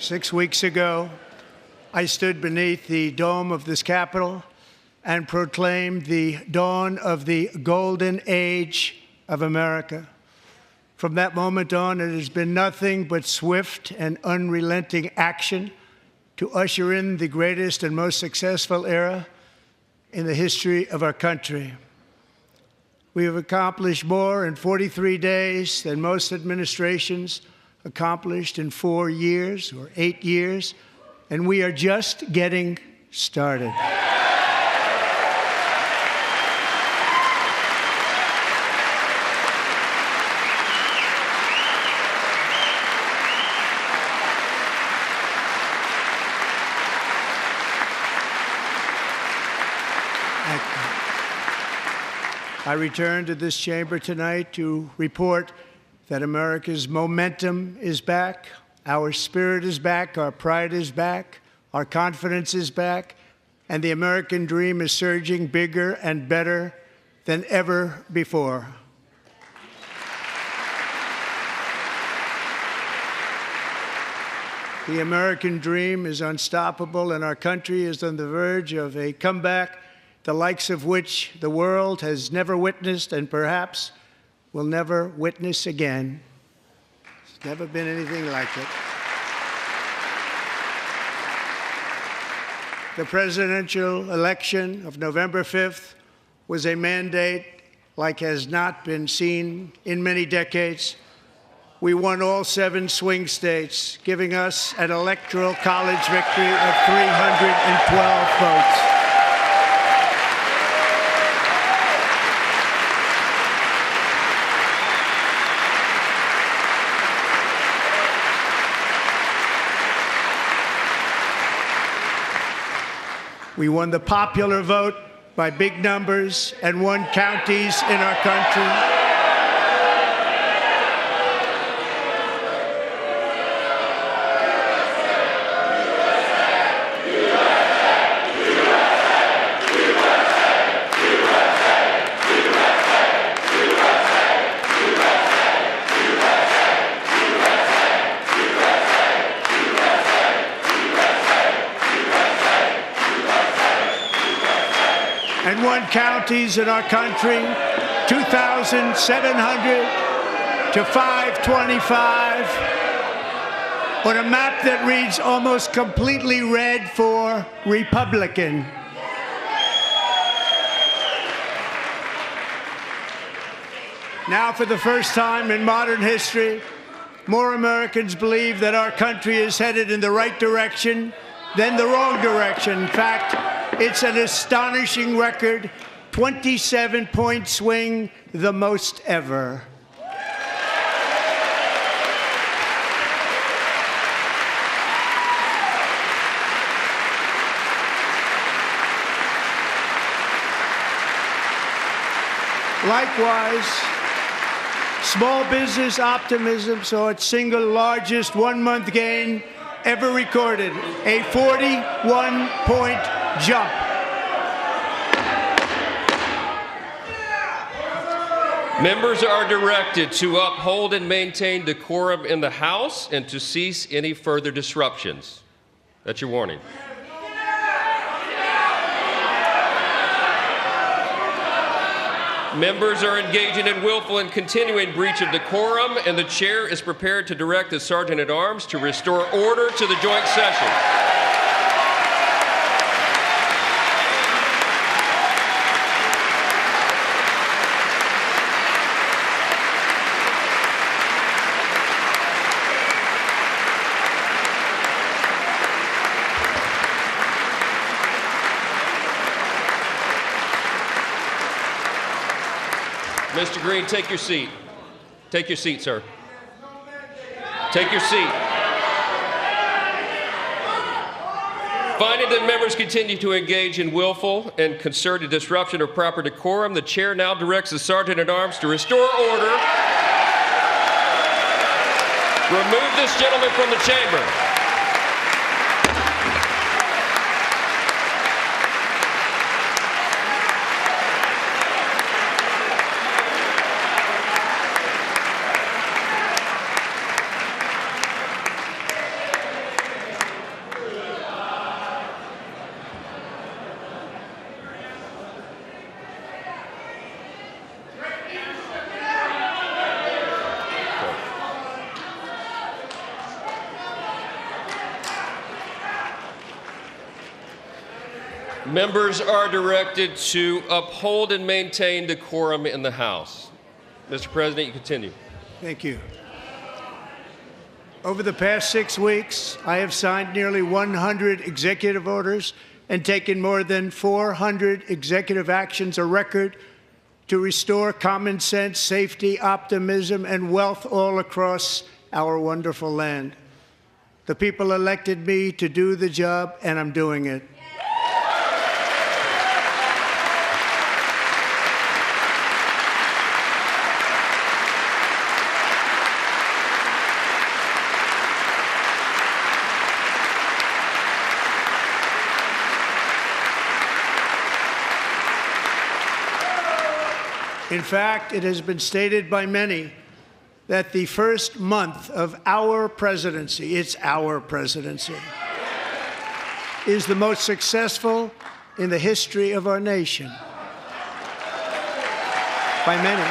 6 weeks ago, I stood beneath the dome of this Capitol and proclaimed the dawn of the golden age of America. From that moment on, it has been nothing but swift and unrelenting action to usher in the greatest and most successful era in the history of our country. We have accomplished more in 43 days than most administrations accomplished in 4 years or 8 years, and we are just getting started. I return to this chamber tonight to report that America's momentum is back, our spirit is back, our pride is back, our confidence is back, and the American dream is surging bigger and better than ever before. The American dream is unstoppable, and our country is on the verge of a comeback, the likes of which the world has never witnessed and perhaps will never witness again. There's never been anything like it. The presidential election of November 5th was a mandate like has not been seen in many decades. We won all 7 swing states, giving us an electoral college victory of 312 votes. We won the popular vote by big numbers and won counties in our country. And won counties in our country, 2,700 to 525, on a map that reads almost completely red for Republican. Now, for the first time in modern history, more Americans believe that our country is headed in the right direction than the wrong direction. In fact, it's an astonishing record, 27-point swing, the most ever. Likewise, small business optimism saw its single largest one-month gain ever recorded, a 41-point jump. Members are directed to uphold and maintain decorum in the House and to cease any further disruptions. That's your warning. Members are engaging in willful and continuing breach of decorum, and the chair is prepared to direct the Sergeant-at-Arms to restore order to the joint session. Mr. Green, take your seat. Take your seat, sir. Take your seat. Finding that members continue to engage in willful and concerted disruption of proper decorum, the chair now directs the Sergeant-at-Arms to restore order. Remove this gentleman from the chamber. Members are directed to uphold and maintain decorum in the House. Mr. President, you continue. Thank you. Over the past 6 weeks, I have signed nearly 100 executive orders and taken more than 400 executive actions, a record, to restore common sense, safety, optimism, and wealth all across our wonderful land. The people elected me to do the job, and I'm doing it. In fact, it has been stated by many that the first month of our presidency, it's our presidency, is the most successful in the history of our nation. By many.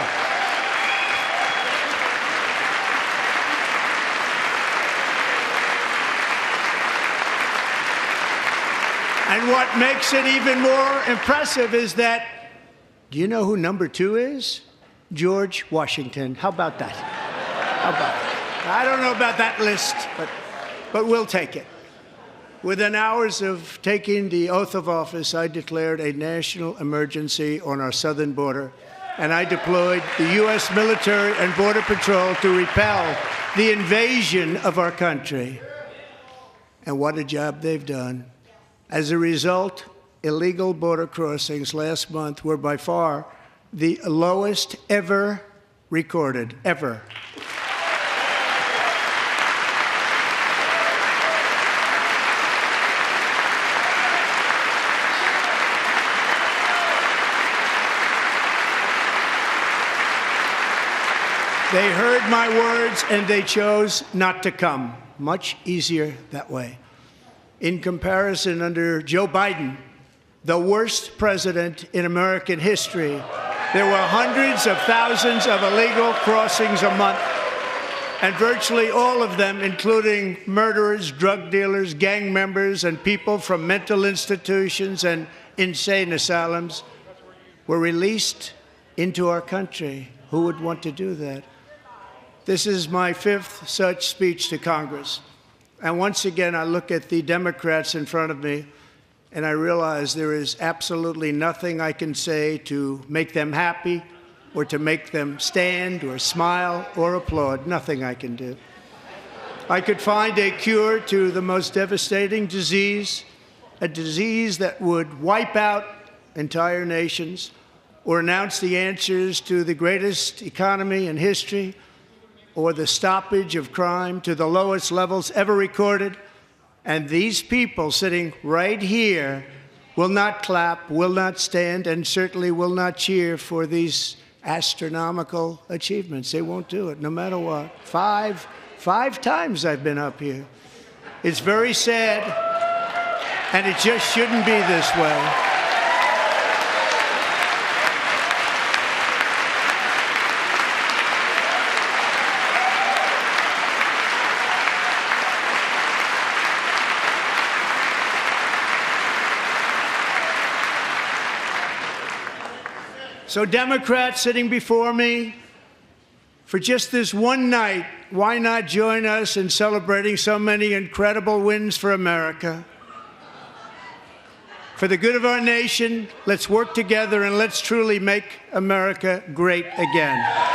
And what makes it even more impressive is that, do you know who number 2 is? George Washington. How about that? How about that? I don't know about that list, but we'll take it. Within hours of taking the oath of office, I declared a national emergency on our southern border, and I deployed the U.S. military and Border Patrol to repel the invasion of our country. And what a job they've done. As a result, illegal border crossings last month were by far the lowest ever recorded, ever. They heard my words and they chose not to come. Much easier that way. In comparison, under Joe Biden, the worst president in American history, there were hundreds of thousands of illegal crossings a month, and virtually all of them, including murderers, drug dealers, gang members, and people from mental institutions and insane asylums, were released into our country. Who would want to do that? This is my 5th such speech to Congress. And once again, I look at the Democrats in front of me, and I realize there is absolutely nothing I can say to make them happy or to make them stand or smile or applaud. Nothing I can do. I could find a cure to the most devastating disease, a disease that would wipe out entire nations, or announce the answers to the greatest economy in history, or the stoppage of crime to the lowest levels ever recorded. And these people sitting right here will not clap, will not stand, and certainly will not cheer for these astronomical achievements. They won't do it, no matter what. Five times I've been up here. It's very sad, and it just shouldn't be this way. So Democrats sitting before me, for just this one night, why not join us in celebrating so many incredible wins for America? For the good of our nation, let's work together and let's truly make America great again.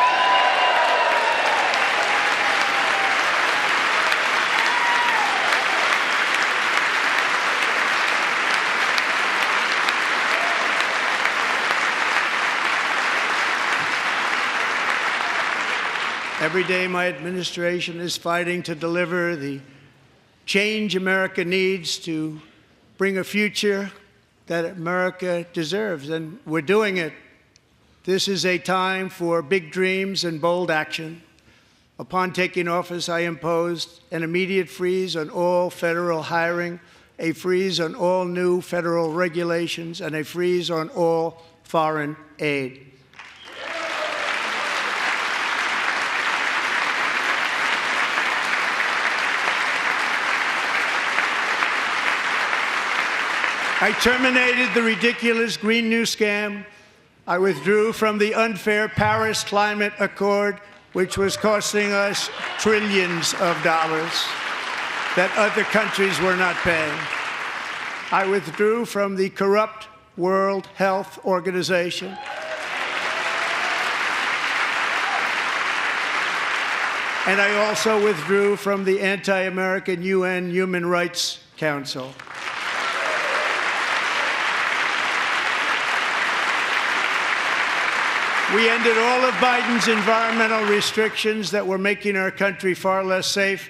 Every day, my administration is fighting to deliver the change America needs to bring a future that America deserves, and we're doing it. This is a time for big dreams and bold action. Upon taking office, I imposed an immediate freeze on all federal hiring, a freeze on all new federal regulations, and a freeze on all foreign aid. I terminated the ridiculous Green New scam. I withdrew from the unfair Paris Climate Accord, which was costing us trillions of dollars that other countries were not paying. I withdrew from the corrupt World Health Organization. And I also withdrew from the anti-American UN Human Rights Council. We ended all of Biden's environmental restrictions that were making our country far less safe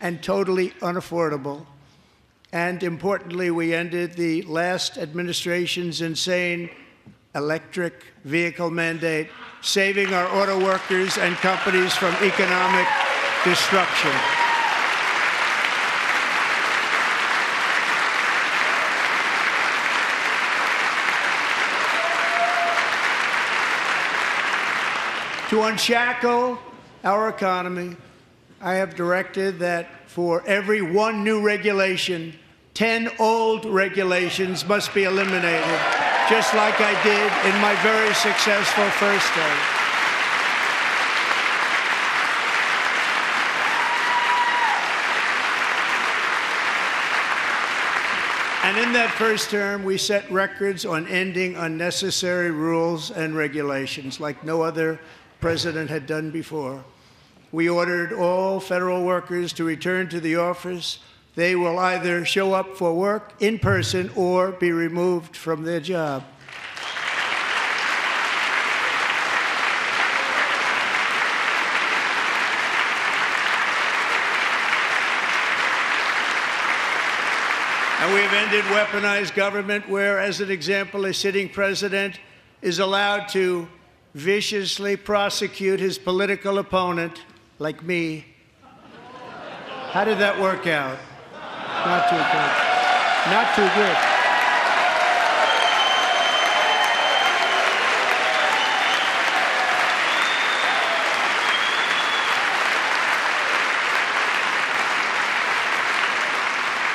and totally unaffordable. And importantly, we ended the last administration's insane electric vehicle mandate, saving our auto workers and companies from economic destruction. To unshackle our economy, I have directed that for every one new regulation, 10 old regulations must be eliminated, just like I did in my very successful first term. And in that first term, we set records on ending unnecessary rules and regulations like no other president had done before. We ordered all federal workers to return to the office. They will either show up for work in person or be removed from their job. And we've ended weaponized government where, as an example, a sitting president is allowed to viciously prosecute his political opponent, like me. How did that work out? Not too good. Not too good.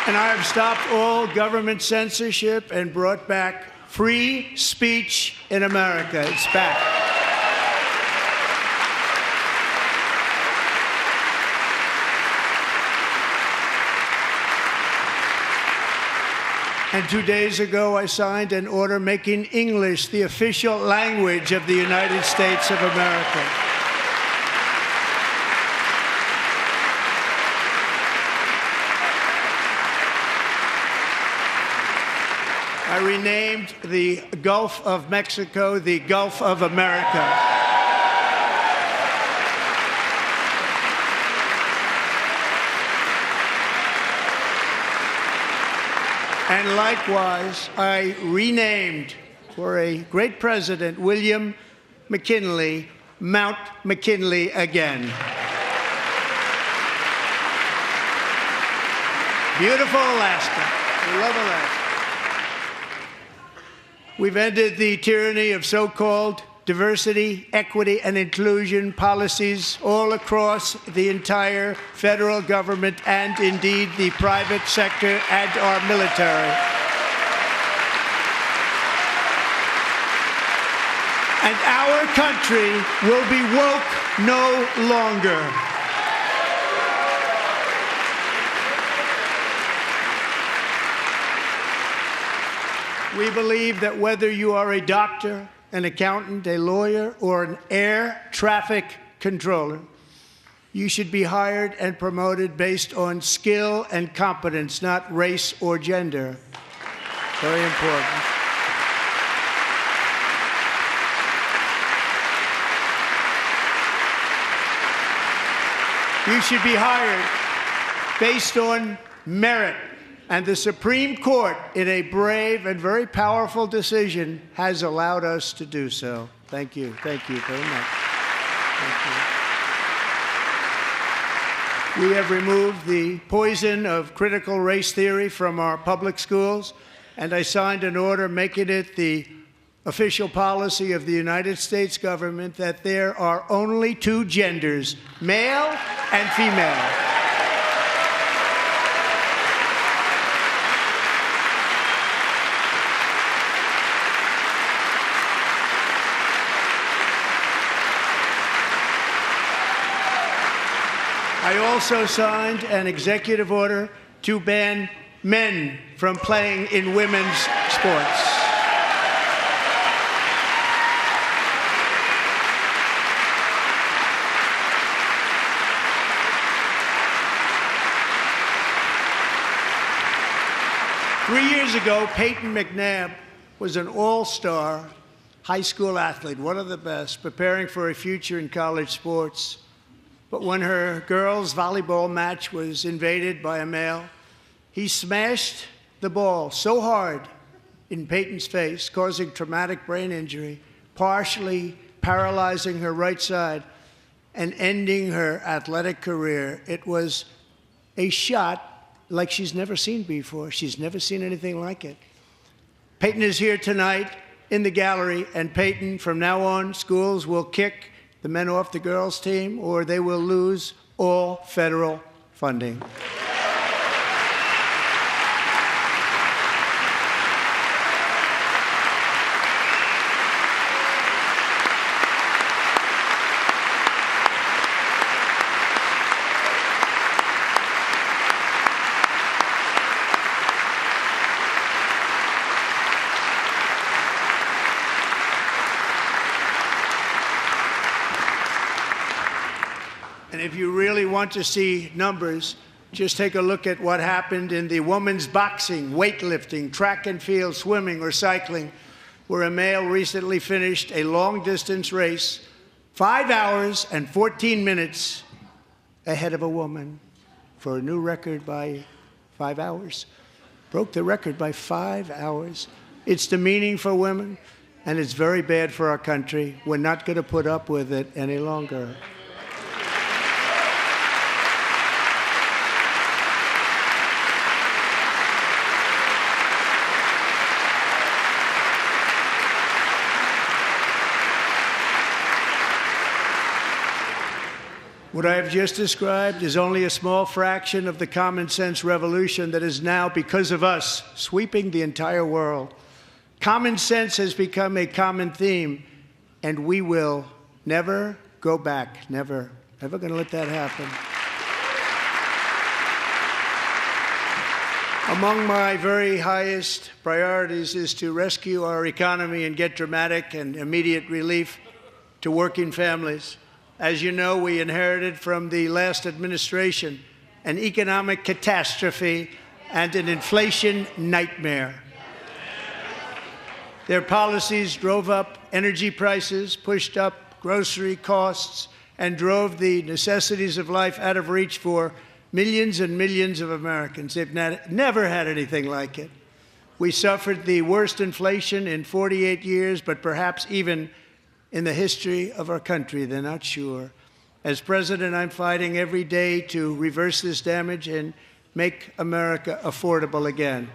And I have stopped all government censorship and brought back free speech in America. It's back. And 2 days ago, I signed an order making English the official language of the United States of America. I renamed the Gulf of Mexico the Gulf of America. And likewise, I renamed, for a great president, William McKinley, Mount McKinley again. Beautiful Alaska. We love Alaska. We've ended the tyranny of so-called diversity, equity, and inclusion policies all across the entire federal government and indeed the private sector and our military. And our country will be woke no longer. We believe that whether you are a doctor, an accountant, a lawyer, or an air traffic controller, you should be hired and promoted based on skill and competence, not race or gender. Very important. You should be hired based on merit. And the Supreme Court, in a brave and very powerful decision, has allowed us to do so. Thank you. Thank you very much. Thank you. We have removed the poison of critical race theory from our public schools, and I signed an order making it the official policy of the United States government that there are only two genders, male and female. I also signed an executive order to ban men from playing in women's sports. Three years ago, Peyton McNabb was an all-star high school athlete, one of the best, preparing for a future in college sports. But when her girls' volleyball match was invaded by a male, he smashed the ball so hard in Peyton's face, causing traumatic brain injury, partially paralyzing her right side and ending her athletic career. It was a shot like she's never seen before. She's never seen anything like it. Peyton is here tonight in the gallery, and Peyton, from now on, schools will kick the men off the girls' team, or they will lose all federal funding. And if you really want to see numbers, just take a look at what happened in the women's boxing, weightlifting, track and field, swimming, or cycling, where a male recently finished a long-distance race 5 hours and 14 minutes ahead of a woman for a new record by 5 hours. Broke the record by 5 hours. It's demeaning for women, and it's very bad for our country. We're not going to put up with it any longer. What I have just described is only a small fraction of the common sense revolution that is now, because of us, sweeping the entire world. Common sense has become a common theme, and we will never go back. Never. Never going to let that happen. Among my very highest priorities is to rescue our economy and get dramatic and immediate relief to working families. As you know, we inherited from the last administration an economic catastrophe and an inflation nightmare. Their policies drove up energy prices, pushed up grocery costs, and drove the necessities of life out of reach for millions and millions of Americans. They've never had anything like it. We suffered the worst inflation in 48 years, but perhaps even in the history of our country. They're not sure. As president, I'm fighting every day to reverse this damage and make America affordable again.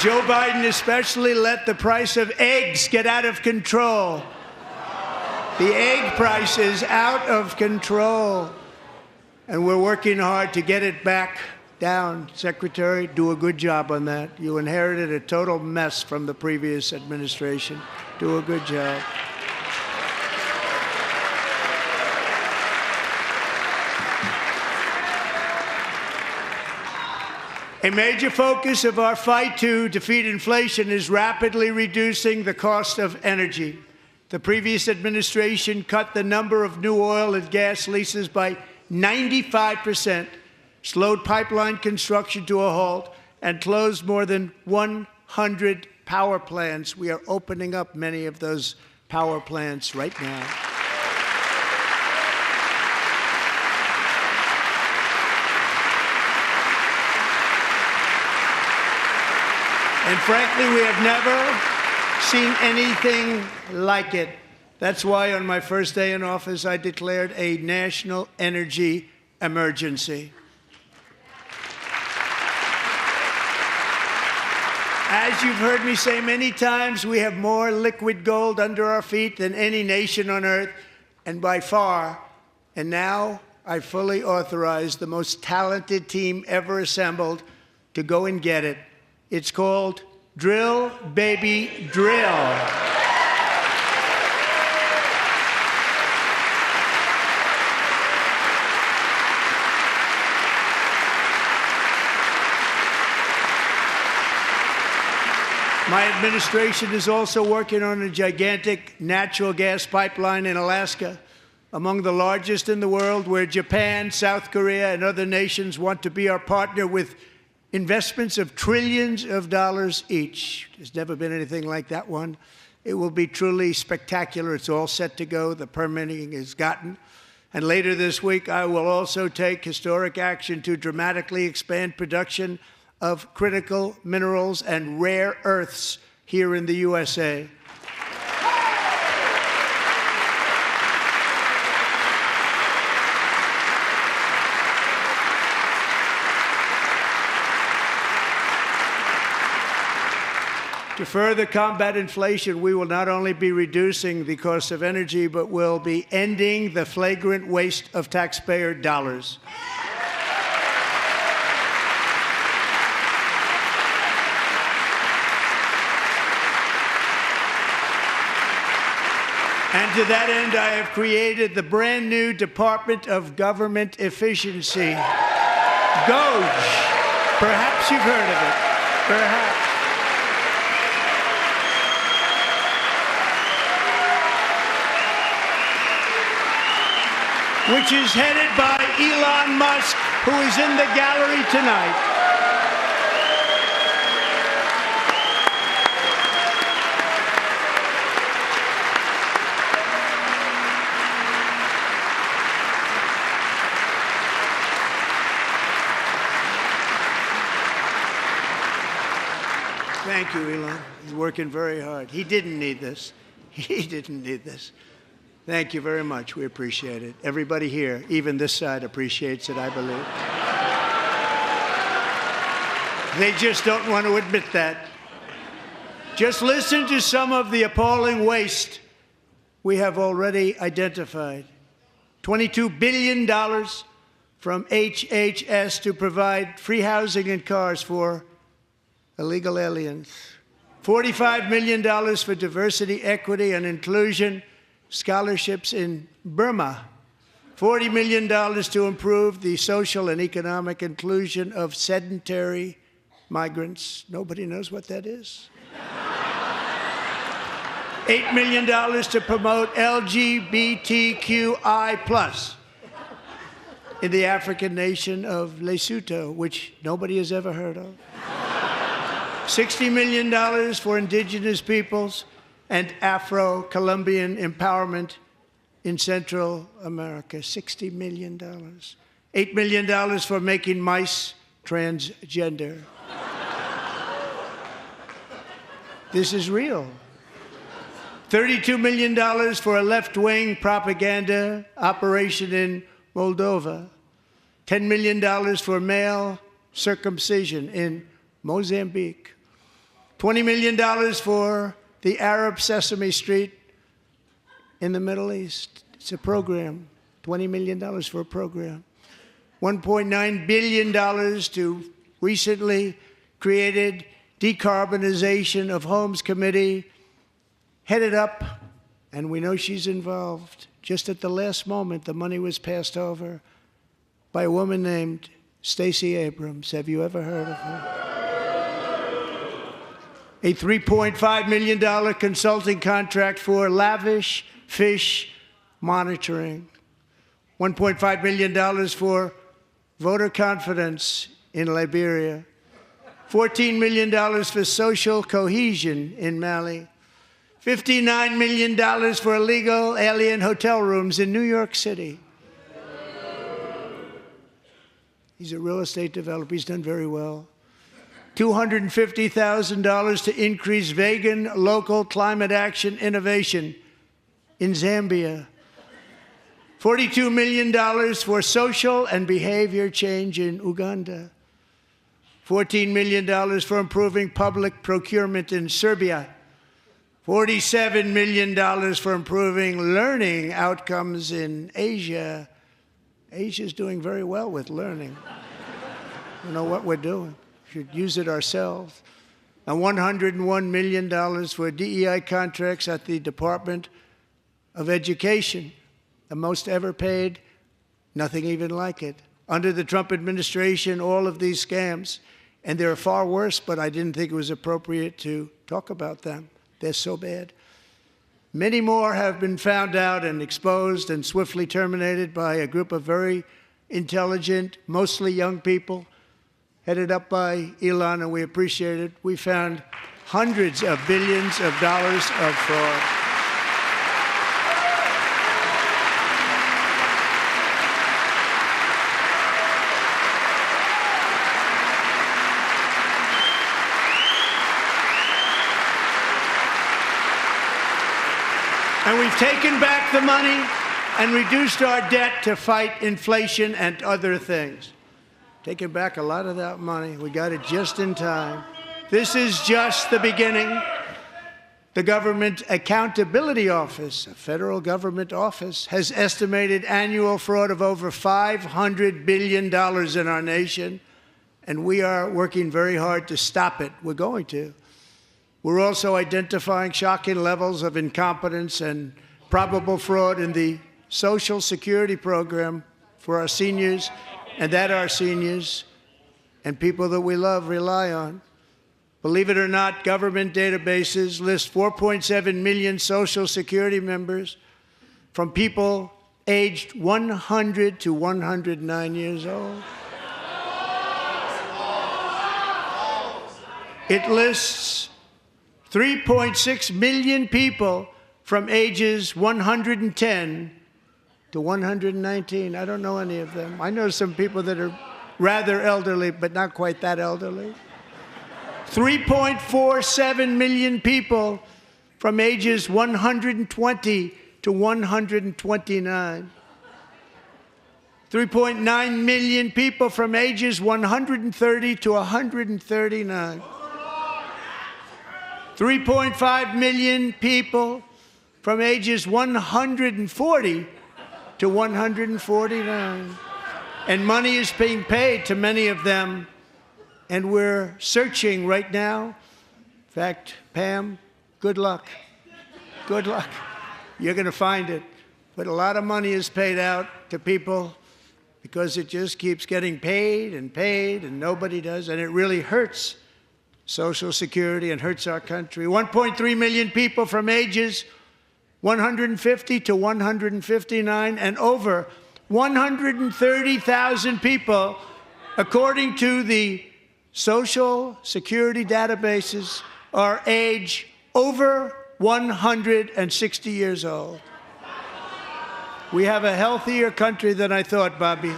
Joe Biden especially let the price of eggs get out of control. The egg price is out of control, and we're working hard to get it back down. Secretary, do a good job on that. You inherited a total mess from the previous administration. Do a good job. A major focus of our fight to defeat inflation is rapidly reducing the cost of energy. The previous administration cut the number of new oil and gas leases by 95%, slowed pipeline construction to a halt, and closed more than 100 power plants. We are opening up many of those power plants right now. And frankly, we have never seen anything like it. That's why on my first day in office, I declared a national energy emergency. As you've heard me say many times, we have more liquid gold under our feet than any nation on earth, and by far. And now I fully authorize the most talented team ever assembled to go and get it. It's called Drill, Baby, Drill. My administration is also working on a gigantic natural gas pipeline in Alaska, among the largest in the world, where Japan, South Korea, and other nations want to be our partner with investments of trillions of dollars each. There's never been anything like that one. It will be truly spectacular. It's all set to go. The permitting is gotten. And later this week, I will also take historic action to dramatically expand production of critical minerals and rare earths here in the USA. To further combat inflation, we will not only be reducing the cost of energy, but will be ending the flagrant waste of taxpayer dollars. And to that end, I have created the brand new Department of Government Efficiency, DOGE. Perhaps you've heard of it. Perhaps. Which is headed by Elon Musk, who is in the gallery tonight. Thank you, Elon. He's working very hard. He didn't need this. He didn't need this. Thank you very much. We appreciate it. Everybody here, even this side, appreciates it, I believe. They just don't want to admit that. Just listen to some of the appalling waste we have already identified. $22 billion from HHS to provide free housing and cars for illegal aliens. $45 million for diversity, equity, and inclusion scholarships in Burma. $40 million to improve the social and economic inclusion of sedentary migrants. Nobody knows what that is. $8 million to promote LGBTQI+ in the African nation of Lesotho, which nobody has ever heard of. $60 million for indigenous peoples and Afro-Colombian empowerment in Central America. $60 million. $8 million for making mice transgender. This is real. $32 million for a left-wing propaganda operation in Moldova. $10 million for male circumcision in Mozambique. $20 million for the Arab Sesame Street in the Middle East. It's a program. $20 million for a program. $1.9 billion to recently created Decarbonization of Homes Committee, headed up, and we know she's involved. Just at the last moment, the money was passed over by a woman named Stacey Abrams. Have you ever heard of her? A $3.5 million consulting contract for lavish fish monitoring. $1.5 million for voter confidence in Liberia. $14 million for social cohesion in Mali. $59 million for illegal alien hotel rooms in New York City. He's a real estate developer. He's done very well. $250,000 to increase vegan local climate action innovation in Zambia. $42 million for social and behavior change in Uganda. $14 million for improving public procurement in Serbia. $47 million for improving learning outcomes in Asia. Asia's doing very well with learning. We know what we're doing. We should use it ourselves. And $101 million for DEI contracts at the Department of Education, the most ever paid, nothing even like it. Under the Trump administration, all of these scams, and they're far worse, but I didn't think it was appropriate to talk about them. They're so bad. Many more have been found out and exposed and swiftly terminated by a group of very intelligent, mostly young people, headed up by Elon, and we appreciate it. We found hundreds of billions of dollars of fraud. And we've taken back the money and reduced our debt to fight inflation and other things. Taking back a lot of that money. We got it just in time. This is just the beginning. The Government Accountability Office, a federal government office, has estimated annual fraud of over $500 billion in our nation, and we are working very hard to stop it. We're going to. We're also identifying shocking levels of incompetence and probable fraud in the Social Security program for our seniors, and that our seniors and people that we love rely on. Believe it or not, government databases list 4.7 million Social Security members from people aged 100 to 109 years old. It lists 3.6 million people from ages 110 to 119. I don't know any of them. I know some people that are rather elderly, but not quite that elderly. 3.47 million people from ages 120 to 129. 3.9 million people from ages 130 to 139. 3.5 million people from ages 140 to 149. And money is being paid to many of them, and we're searching right now. In fact, Pam, good luck. Good luck. You're going to find it. But a lot of money is paid out to people because it just keeps getting paid, and nobody does, and it really hurts Social Security and hurts our country. 1.3 million people from ages 150 to 159, and over 130,000 people, according to the Social Security databases, are age over 160 years old. We have a healthier country than I thought, Bobby.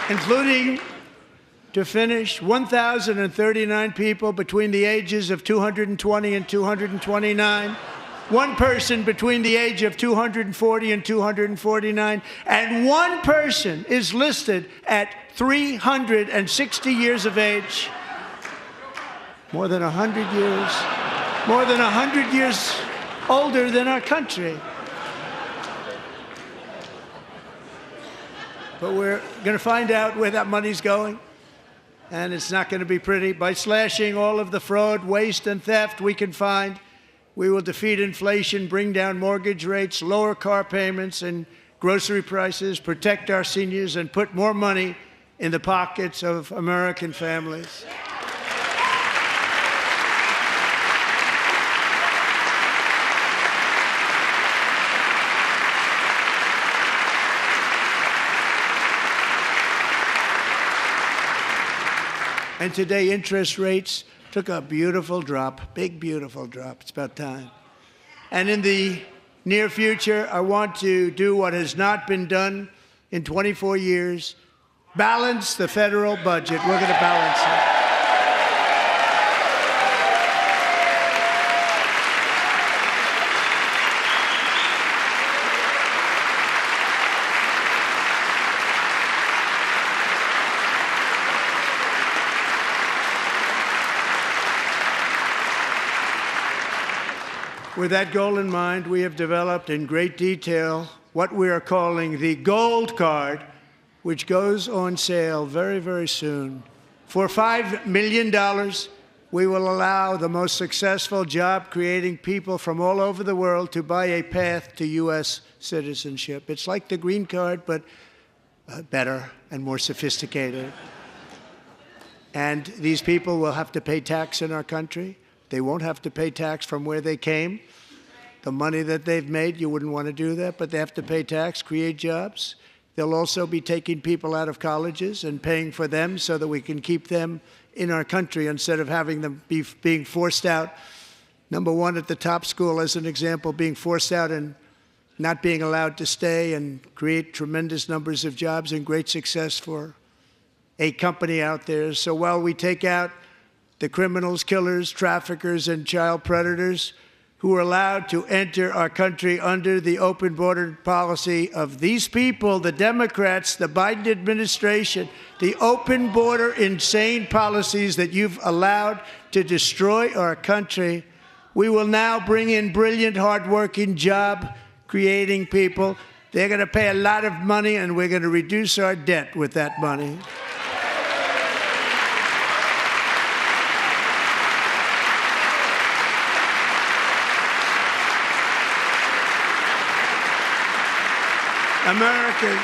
Including, to finish, 1,039 people between the ages of 220 and 229, one person between the age of 240 and 249, and one person is listed at 360 years of age. More than 100 years older than our country. But we're going to find out where that money's going, and it's not going to be pretty. By slashing all of the fraud, waste, and theft we can find, we will defeat inflation, bring down mortgage rates, lower car payments and grocery prices, protect our seniors, and put more money in the pockets of American families. And today, interest rates took a beautiful drop, big, beautiful drop. It's about time. And in the near future, I want to do what has not been done in 24 years, balance the federal budget. We're going to balance it. With that goal in mind, we have developed in great detail what we are calling the Gold Card, which goes on sale very, very soon. For $5 million, we will allow the most successful job-creating people from all over the world to buy a path to U.S. citizenship. It's like the green card, but better and more sophisticated. And these people will have to pay tax in our country. They won't have to pay tax from where they came. The money that they've made, you wouldn't want to do that, but they have to pay tax, create jobs. They'll also be taking people out of colleges and paying for them so that we can keep them in our country instead of having them being forced out. Number one, at the top school, as an example, being forced out and not being allowed to stay and create tremendous numbers of jobs and great success for a company out there. So while we take out the criminals, killers, traffickers, and child predators who are allowed to enter our country under the open border policy of these people, the Democrats, the Biden administration, the open border insane policies that you've allowed to destroy our country, we will now bring in brilliant, hardworking, job-creating people. They're going to pay a lot of money, and we're going to reduce our debt with that money. Americans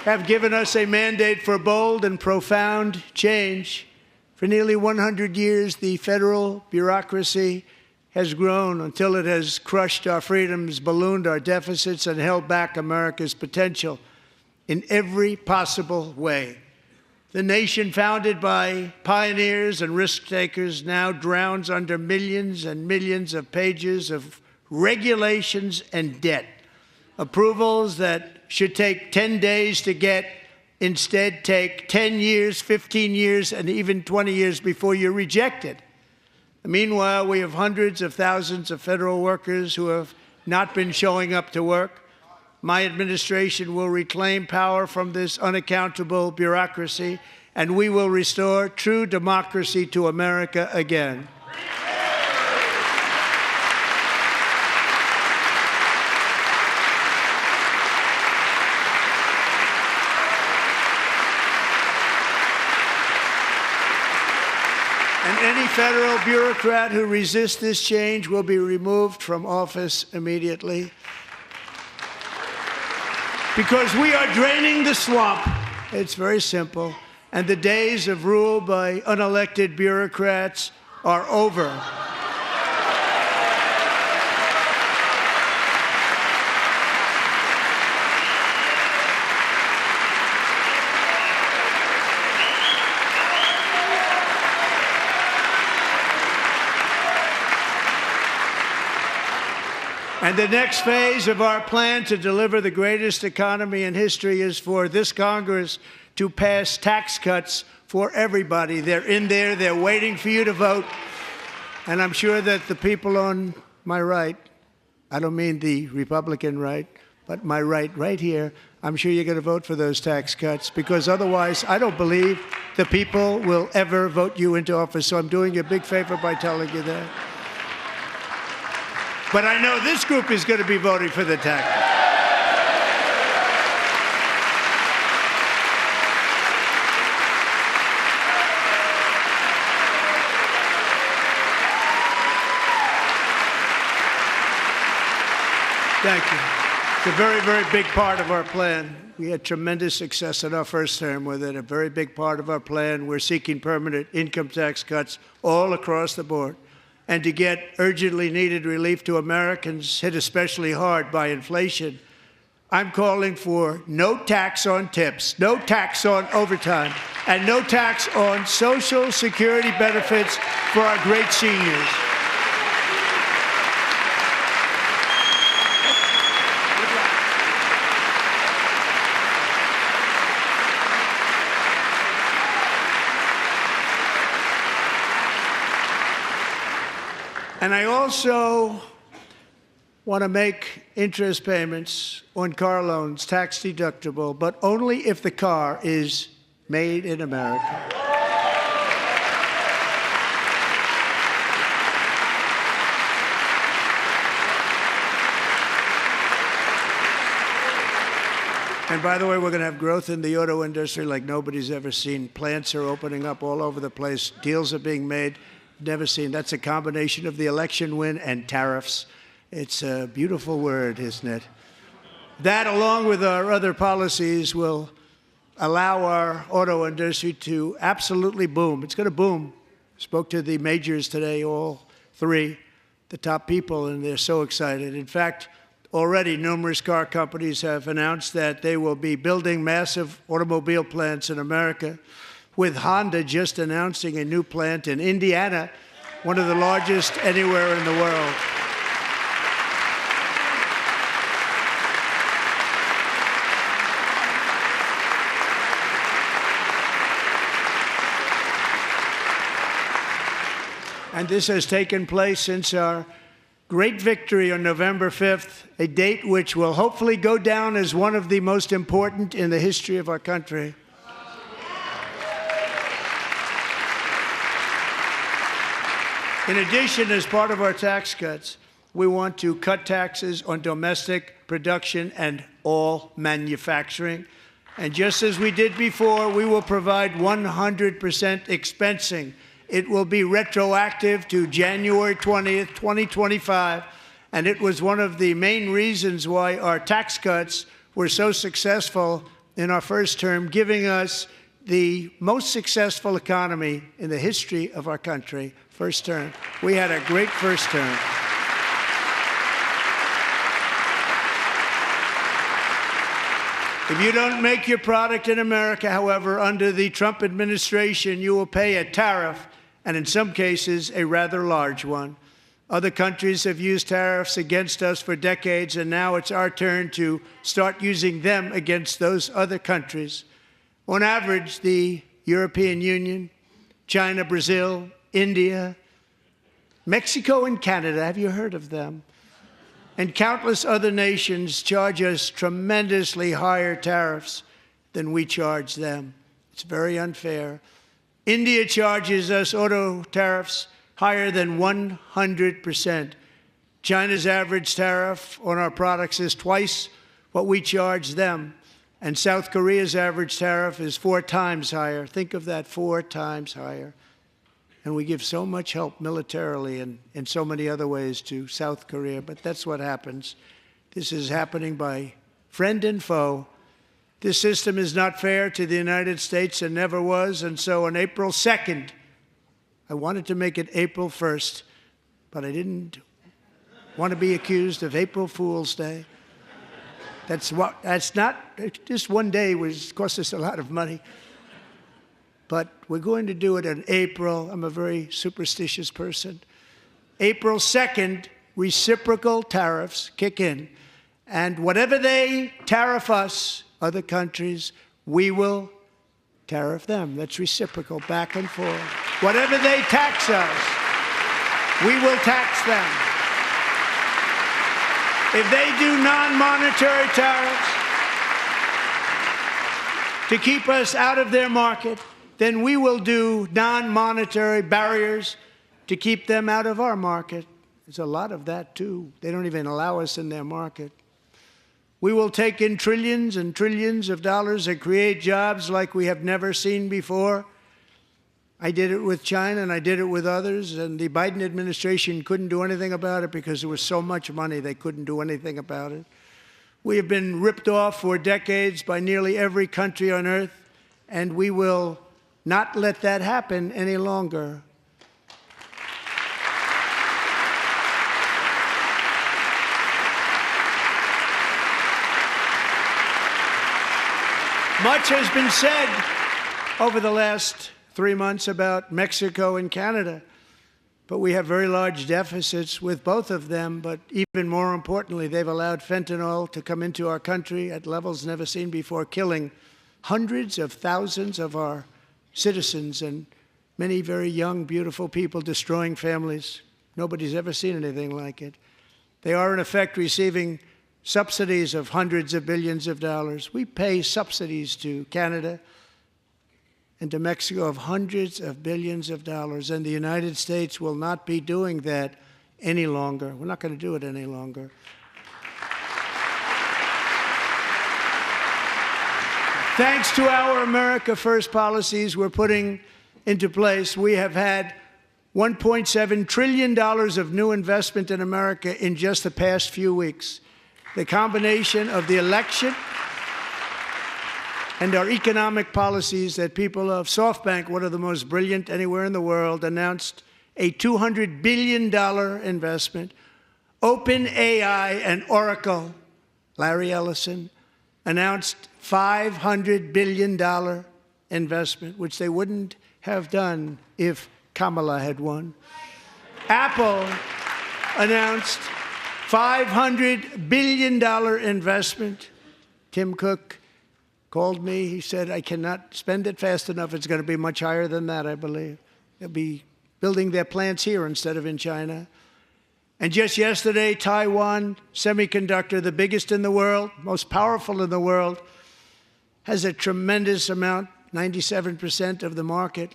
have given us a mandate for bold and profound change. For nearly 100 years, the federal bureaucracy has grown until it has crushed our freedoms, ballooned our deficits, and held back America's potential in every possible way. The nation founded by pioneers and risk-takers now drowns under millions and millions of pages of regulations and debt. Approvals that should take 10 days to get instead take 10 years, 15 years, and even 20 years before you're rejected. Meanwhile, we have hundreds of thousands of federal workers who have not been showing up to work. My administration will reclaim power from this unaccountable bureaucracy, and we will restore true democracy to America again. And any federal bureaucrat who resists this change will be removed from office immediately. Because we are draining the swamp. It's very simple. And the days of rule by unelected bureaucrats are over. And the next phase of our plan to deliver the greatest economy in history is for this Congress to pass tax cuts for everybody. They're in there. They're waiting for you to vote. And I'm sure that the people on my right, I don't mean the Republican right, but my right here, I'm sure you're going to vote for those tax cuts, because otherwise I don't believe the people will ever vote you into office. So I'm doing you a big favor by telling you that. But I know this group is going to be voting for the tax. Thank you. It's a very, very big part of our plan. We had tremendous success in our first term with it. A very big part of our plan. We're seeking permanent income tax cuts all across the board. And to get urgently needed relief to Americans hit especially hard by inflation, I'm calling for no tax on tips, no tax on overtime, and no tax on Social Security benefits for our great seniors. And I also want to make interest payments on car loans tax deductible, but only if the car is made in America. And by the way, we're going to have growth in the auto industry like nobody's ever seen. Plants are opening up all over the place. Deals are being made. Never seen. That's a combination of the election win and tariffs. It's a beautiful word, isn't it? That, along with our other policies, will allow our auto industry to absolutely boom. It's going to boom. Spoke to the majors today, all three, the top people, and they're so excited. In fact, already numerous car companies have announced that they will be building massive automobile plants in America, with Honda just announcing a new plant in Indiana, one of the largest anywhere in the world. And this has taken place since our great victory on November 5th, a date which will hopefully go down as one of the most important in the history of our country. In addition, as part of our tax cuts, we want to cut taxes on domestic production and all manufacturing. And just as we did before, we will provide 100% expensing. It will be retroactive to January 20th, 2025, and it was one of the main reasons why our tax cuts were so successful in our first term, giving us the most successful economy in the history of our country. First term. We had a great first term. If you don't make your product in America, however, under the Trump administration, you will pay a tariff, and in some cases, a rather large one. Other countries have used tariffs against us for decades, and now it's our turn to start using them against those other countries. On average, the European Union, China, Brazil, India, Mexico, and Canada, have you heard of them? And countless other nations charge us tremendously higher tariffs than we charge them. It's very unfair. India charges us auto tariffs higher than 100%. China's average tariff on our products is twice what we charge them. And South Korea's average tariff is 4 times higher. Think of that, 4 times higher. And we give so much help militarily and in so many other ways to South Korea, but that's what happens. This is happening by friend and foe. This system is not fair to the United States and never was, and so on April 2nd, I wanted to make it April 1st, but I didn't want to be accused of April Fool's Day. That's not, just one day cost us a lot of money. But we're going to do it in April. I'm a very superstitious person. April 2nd, reciprocal tariffs kick in. And whatever they tariff us, other countries, we will tariff them. That's reciprocal, back and forth. Whatever they tax us, we will tax them. If they do non-monetary tariffs to keep us out of their market, then we will do non-monetary barriers to keep them out of our market. There's a lot of that, too. They don't even allow us in their market. We will take in trillions and trillions of dollars and create jobs like we have never seen before. I did it with China, and I did it with others, and the Biden administration couldn't do anything about it because there was so much money they couldn't do anything about it. We have been ripped off for decades by nearly every country on earth, and we will not let that happen any longer. Much has been said over the last 3 months about Mexico and Canada, but we have very large deficits with both of them. But even more importantly, they've allowed fentanyl to come into our country at levels never seen before, killing hundreds of thousands of our citizens and many very young, beautiful people, destroying families. Nobody's ever seen anything like it. They are, in effect, receiving subsidies of hundreds of billions of dollars. We pay subsidies to Canada and to Mexico of hundreds of billions of dollars, and the United States will not be doing that any longer. We're not going to do it any longer. Thanks to our America First policies we're putting into place, we have had $1.7 trillion of new investment in America in just the past few weeks. The combination of the election and our economic policies that people of SoftBank, one of the most brilliant anywhere in the world, announced a $200 billion investment. OpenAI and Oracle, Larry Ellison, announced $500 billion investment, which they wouldn't have done if Kamala had won. Apple announced $500 billion investment. Tim Cook called me. He said, I cannot spend it fast enough. It's going to be much higher than that, I believe. They'll be building their plants here instead of in China. And just yesterday, Taiwan Semiconductor, the biggest in the world, most powerful in the world, has a tremendous amount, 97% of the market,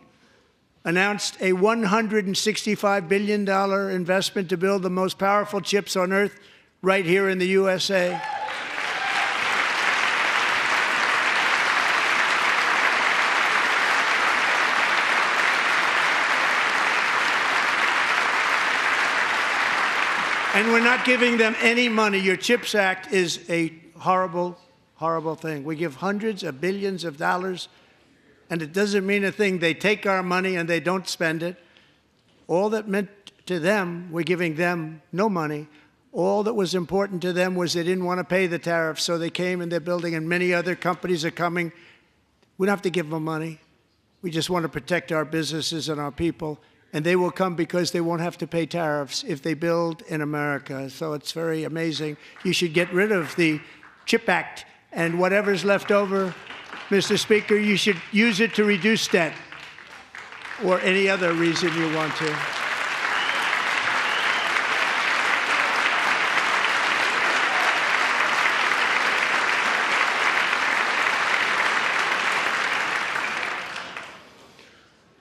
announced a $165 billion investment to build the most powerful chips on earth right here in the USA. And we're not giving them any money. Your CHIPS Act is a horrible, horrible thing. We give hundreds of billions of dollars, and it doesn't mean a thing. They take our money and they don't spend it. All that meant to them, we're giving them no money. All that was important to them was they didn't want to pay the tariffs, so they came and they're building, and many other companies are coming. We don't have to give them money. We just want to protect our businesses and our people. And they will come because they won't have to pay tariffs if they build in America. So it's very amazing. You should get rid of the CHIP Act, and whatever's left over, Mr. Speaker, you should use it to reduce debt or any other reason you want to.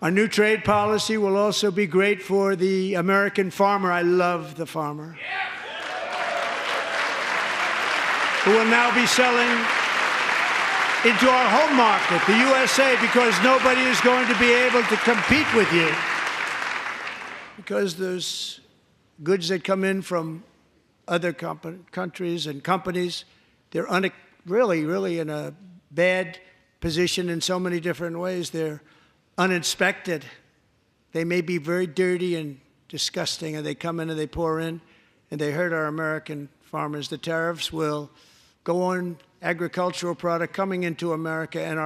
Our new trade policy will also be great for the American farmer. I love the farmer. Who will now be selling into our home market, the USA, because nobody is going to be able to compete with you. Because there's goods that come in from other countries and companies. They're really in a bad position in so many different ways. They're uninspected. They may be very dirty and disgusting, and they come in and they pour in, and they hurt our American farmers. The tariffs will go on agricultural product coming into America, and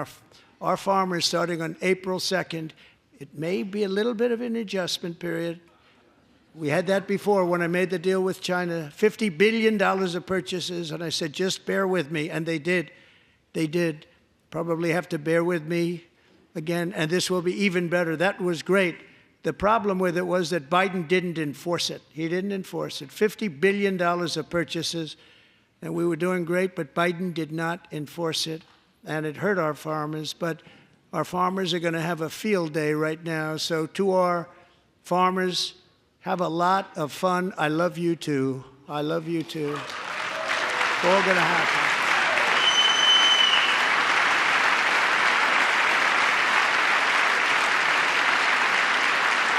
our farmers, starting on April 2nd, it may be a little bit of an adjustment period. We had that before when I made the deal with China, $50 billion of purchases, and I said, just bear with me, and they did. They did. Probably have to bear with me again, and this will be even better. That was great. The problem with it was that Biden didn't enforce it. He didn't enforce it. $50 billion of purchases, and we were doing great, but Biden did not enforce it, and it hurt our farmers. But our farmers are going to have a field day right now. So to our farmers, have a lot of fun. I love you too. I love you too. It's all going to happen.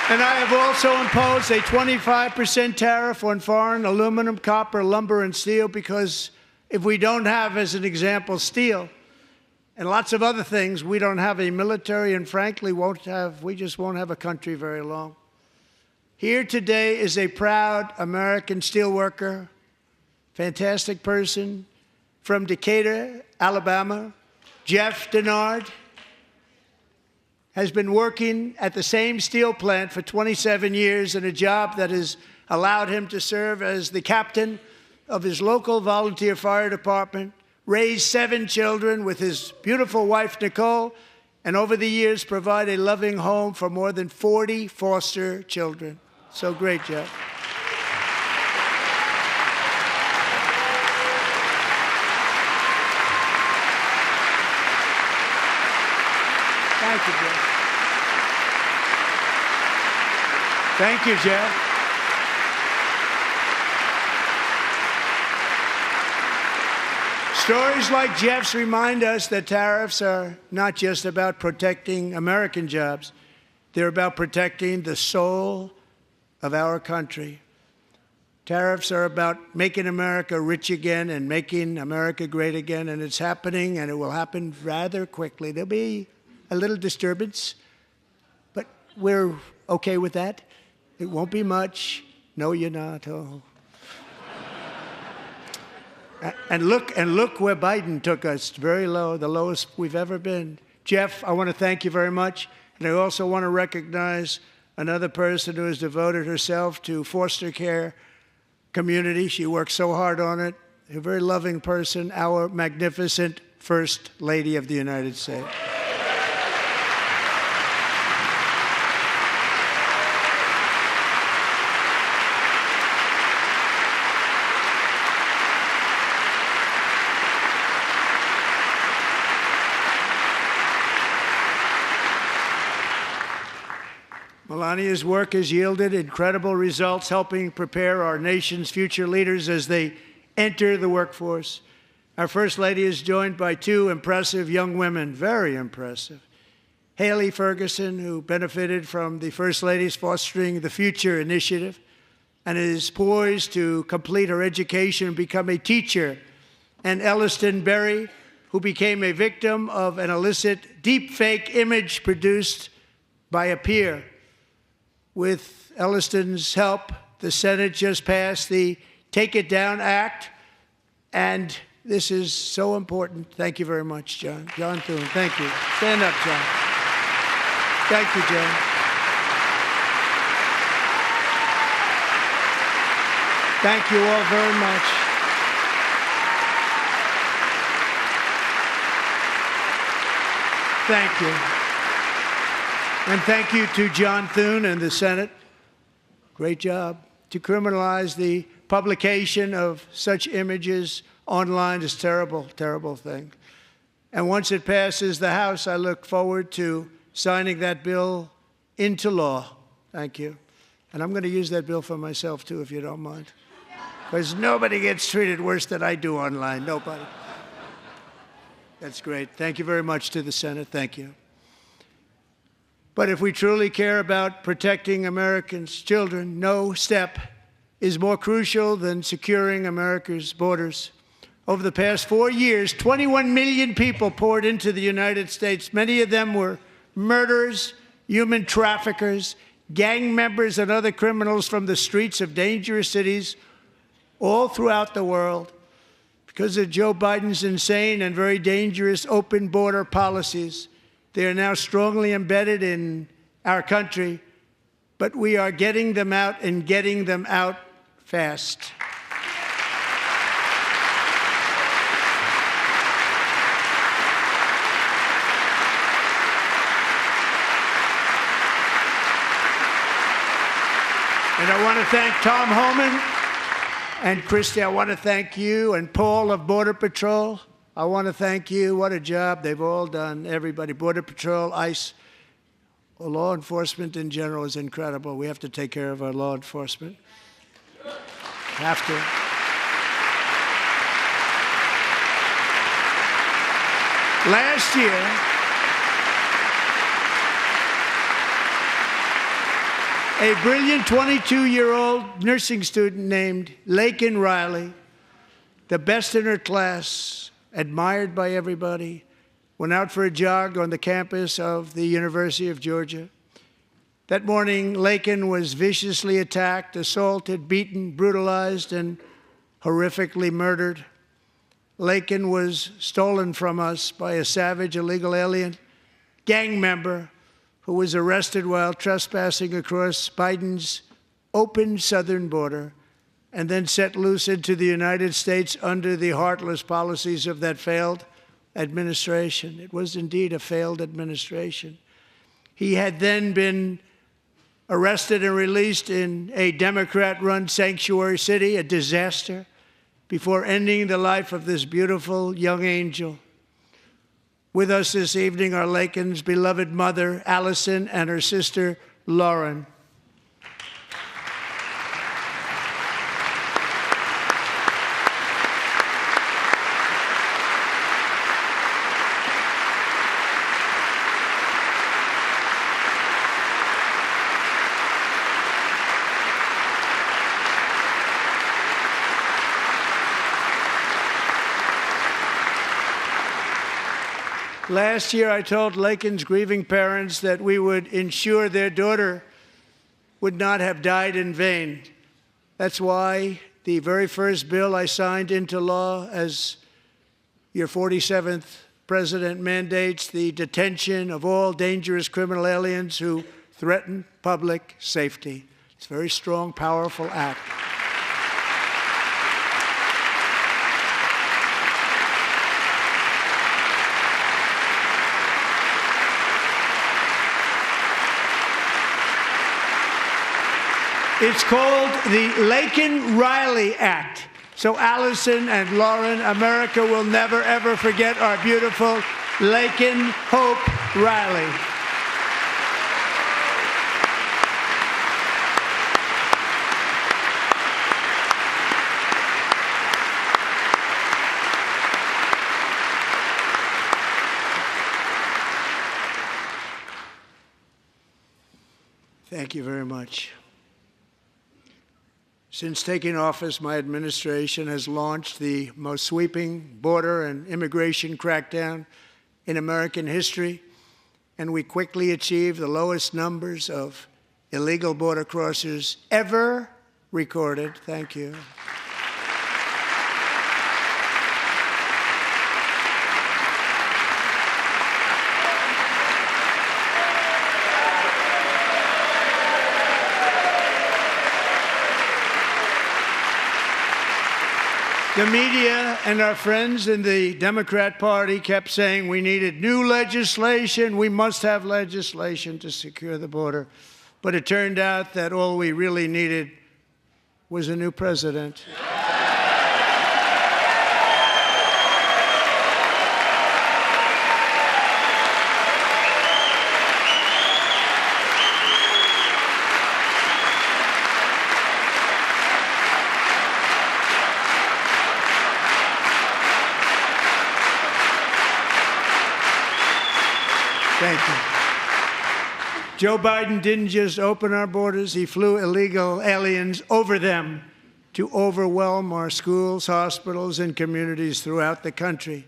And I have also imposed a 25% tariff on foreign aluminum, copper, lumber, and steel, because if we don't have, as an example, steel and lots of other things, we don't have a military, and frankly, we just won't have a country very long. Here today is a proud American steelworker, fantastic person from Decatur, Alabama, Jeff Denard. Has been working at the same steel plant for 27 years in a job that has allowed him to serve as the captain of his local volunteer fire department, raise 7 children with his beautiful wife, Nicole, and over the years provide a loving home for more than 40 foster children. So great, Jeff. Thank you, Jeff. Thank you, Jeff. Stories like Jeff's remind us that tariffs are not just about protecting American jobs. They're about protecting the soul of our country. Tariffs are about making America rich again and making America great again, and it's happening, and it will happen rather quickly. There'll be a little disturbance, but we're okay with that. It won't be much. No, you're not. Oh. And look where Biden took us, very low, the lowest we've ever been. Jeff, I want to thank you very much. And I also want to recognize another person who has devoted herself to foster care community. She works so hard on it. A very loving person, our magnificent First Lady of the United States. Melania's work has yielded incredible results, helping prepare our nation's future leaders as they enter the workforce. Our First Lady is joined by two impressive young women, very impressive. Haley Ferguson, who benefited from the First Lady's Fostering the Future initiative and is poised to complete her education and become a teacher. And Elliston Berry, who became a victim of an illicit deepfake image produced by a peer. With Elliston's help, the Senate just passed the Take It Down Act, and this is so important. Thank you very much, John. John Thune, thank you. Stand up, John. Thank you, John. Thank you all very much. Thank you. And thank you to John Thune and the Senate. Great job. To criminalize the publication of such images online is a terrible, terrible thing. And once it passes the House, I look forward to signing that bill into law. Thank you. And I'm going to use that bill for myself, too, if you don't mind. Because nobody gets treated worse than I do online. Nobody. That's great. Thank you very much to the Senate. Thank you. But if we truly care about protecting Americans' children, no step is more crucial than securing America's borders. Over the past 4 years, 21 million people poured into the United States. Many of them were murderers, human traffickers, gang members, and other criminals from the streets of dangerous cities all throughout the world. Because of Joe Biden's insane and very dangerous open border policies, they are now strongly embedded in our country, but we are getting them out and getting them out fast. And I want to thank Tom Homan and Christy. I want to thank you and Paul of Border Patrol. I want to thank you. What a job they've all done. Everybody, Border Patrol, ICE, law enforcement in general is incredible. We have to take care of our law enforcement. Have to. Last year, a brilliant 22-year-old nursing student named Laken Riley, the best in her class, admired by everybody, went out for a jog on the campus of the University of Georgia. That morning, Laken was viciously attacked, assaulted, beaten, brutalized, and horrifically murdered. Laken was stolen from us by a savage illegal alien gang member who was arrested while trespassing across Biden's open southern border and then set loose into the United States under the heartless policies of that failed administration. It was indeed a failed administration. He had then been arrested and released in a Democrat-run sanctuary city, a disaster, before ending the life of this beautiful young angel. With us this evening are Laken's beloved mother, Allison, and her sister, Lauren. Last year, I told Laken's grieving parents that we would ensure their daughter would not have died in vain. That's why the very first bill I signed into law as your 47th president mandates the detention of all dangerous criminal aliens who threaten public safety. It's a very strong, powerful act. It's called the Laken-Riley Act. So Allison and Lauren, America will never, ever forget our beautiful Laken Hope Riley. Thank you very much. Since taking office, my administration has launched the most sweeping border and immigration crackdown in American history, and we quickly achieved the lowest numbers of illegal border crossers ever recorded. Thank you. The media and our friends in the Democrat Party kept saying we needed new legislation, we must have legislation to secure the border. But it turned out that all we really needed was a new president. Thank you. Joe Biden didn't just open our borders, he flew illegal aliens over them to overwhelm our schools, hospitals, and communities throughout the country.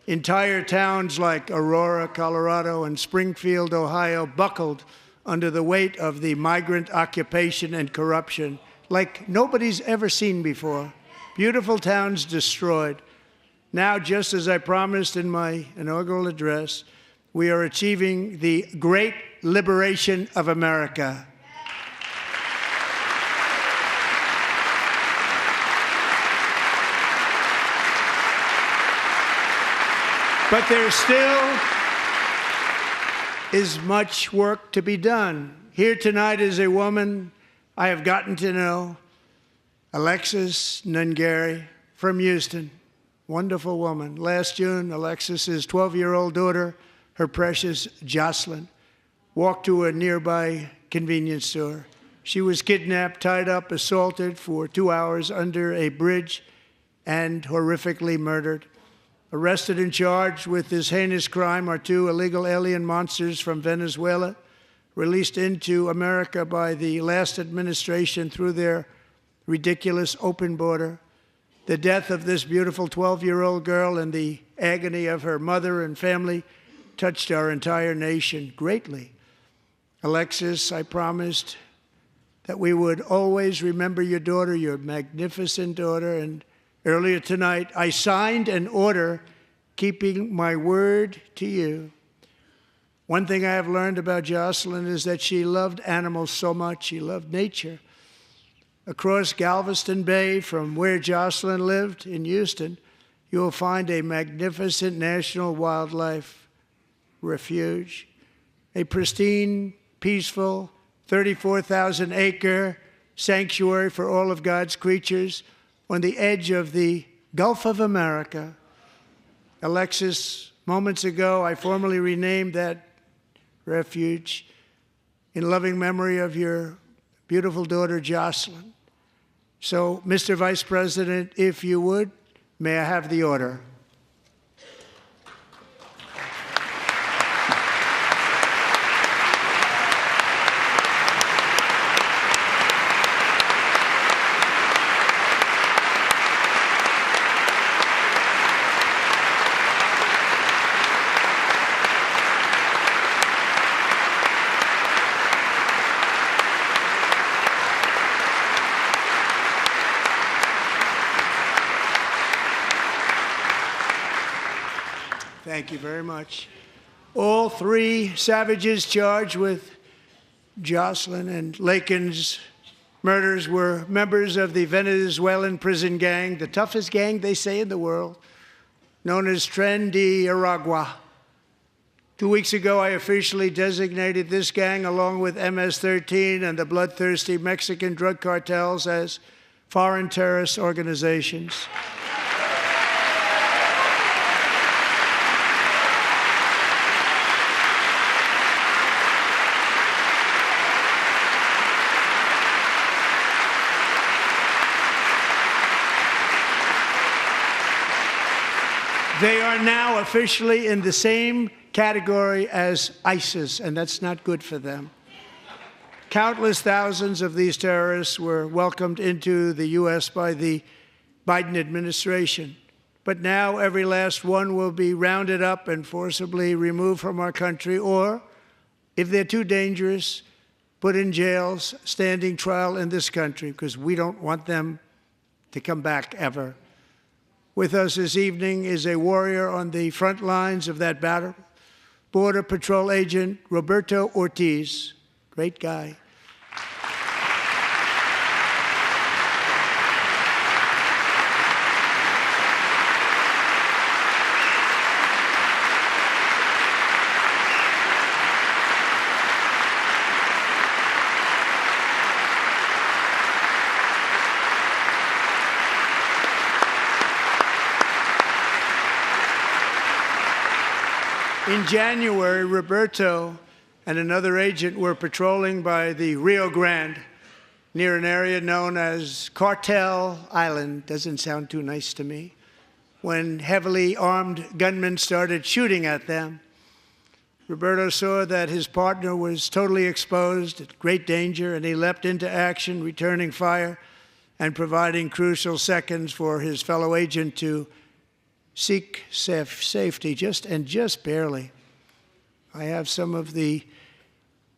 Entire towns like Aurora, Colorado, and Springfield, Ohio, buckled under the weight of the migrant occupation and corruption like nobody's ever seen before. Beautiful towns destroyed. Now, just as I promised in my inaugural address, we are achieving the great liberation of America. But there still is much work to be done. Here tonight is a woman I have gotten to know, Alexis Nungari from Houston. Wonderful woman. Last June, Alexis's 12-year-old daughter, her precious Jocelyn, walked to a nearby convenience store. She was kidnapped, tied up, assaulted for 2 hours under a bridge, and horrifically murdered. Arrested and charged with this heinous crime are 2 illegal alien monsters from Venezuela, released into America by the last administration through their ridiculous open border. The death of this beautiful 12-year-old girl and the agony of her mother and family touched our entire nation greatly. Alexis, I promised that we would always remember your daughter, your magnificent daughter, and earlier tonight I signed an order keeping my word to you. One thing I have learned about Jocelyn is that she loved animals so much. She loved nature. Across Galveston Bay, from where Jocelyn lived in Houston, you will find a magnificent national wildlife refuge, a pristine, peaceful, 34,000-acre sanctuary for all of God's creatures on the edge of the Gulf of America. Alexis, moments ago, I formally renamed that refuge in loving memory of your beautiful daughter, Jocelyn. So, Mr. Vice President, if you would, may I have the order? Thank you very much. All three savages charged with Jocelyn and Lakin's murders were members of the Venezuelan prison gang, the toughest gang, they say, in the world, known as Tren de Aragua. 2 weeks ago, I officially designated this gang, along with MS-13 and the bloodthirsty Mexican drug cartels, as foreign terrorist organizations. They are now officially in the same category as ISIS, and that's not good for them. Countless thousands of these terrorists were welcomed into the U.S. by the Biden administration. But now every last one will be rounded up and forcibly removed from our country, or, if they're too dangerous, put in jails, standing trial in this country, because we don't want them to come back ever. With us this evening is a warrior on the front lines of that battle, Border Patrol Agent Roberto Ortiz. Great guy. In January, Roberto and another agent were patrolling by the Rio Grande near an area known as Cartel Island. Doesn't sound too nice to me. When heavily armed gunmen started shooting at them, Roberto saw that his partner was totally exposed, at great danger, and he leapt into action, returning fire and providing crucial seconds for his fellow agent to seek safety, just barely. I have some of the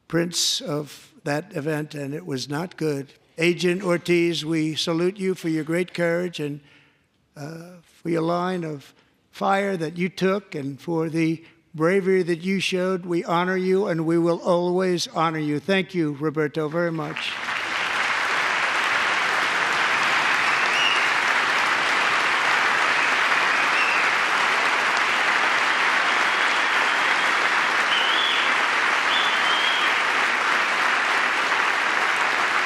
prints of that event, and it was not good. Agent Ortiz, we salute you for your great courage and for your line of fire that you took and for the bravery that you showed. We honor you, and we will always honor you. Thank you, Roberto, very much.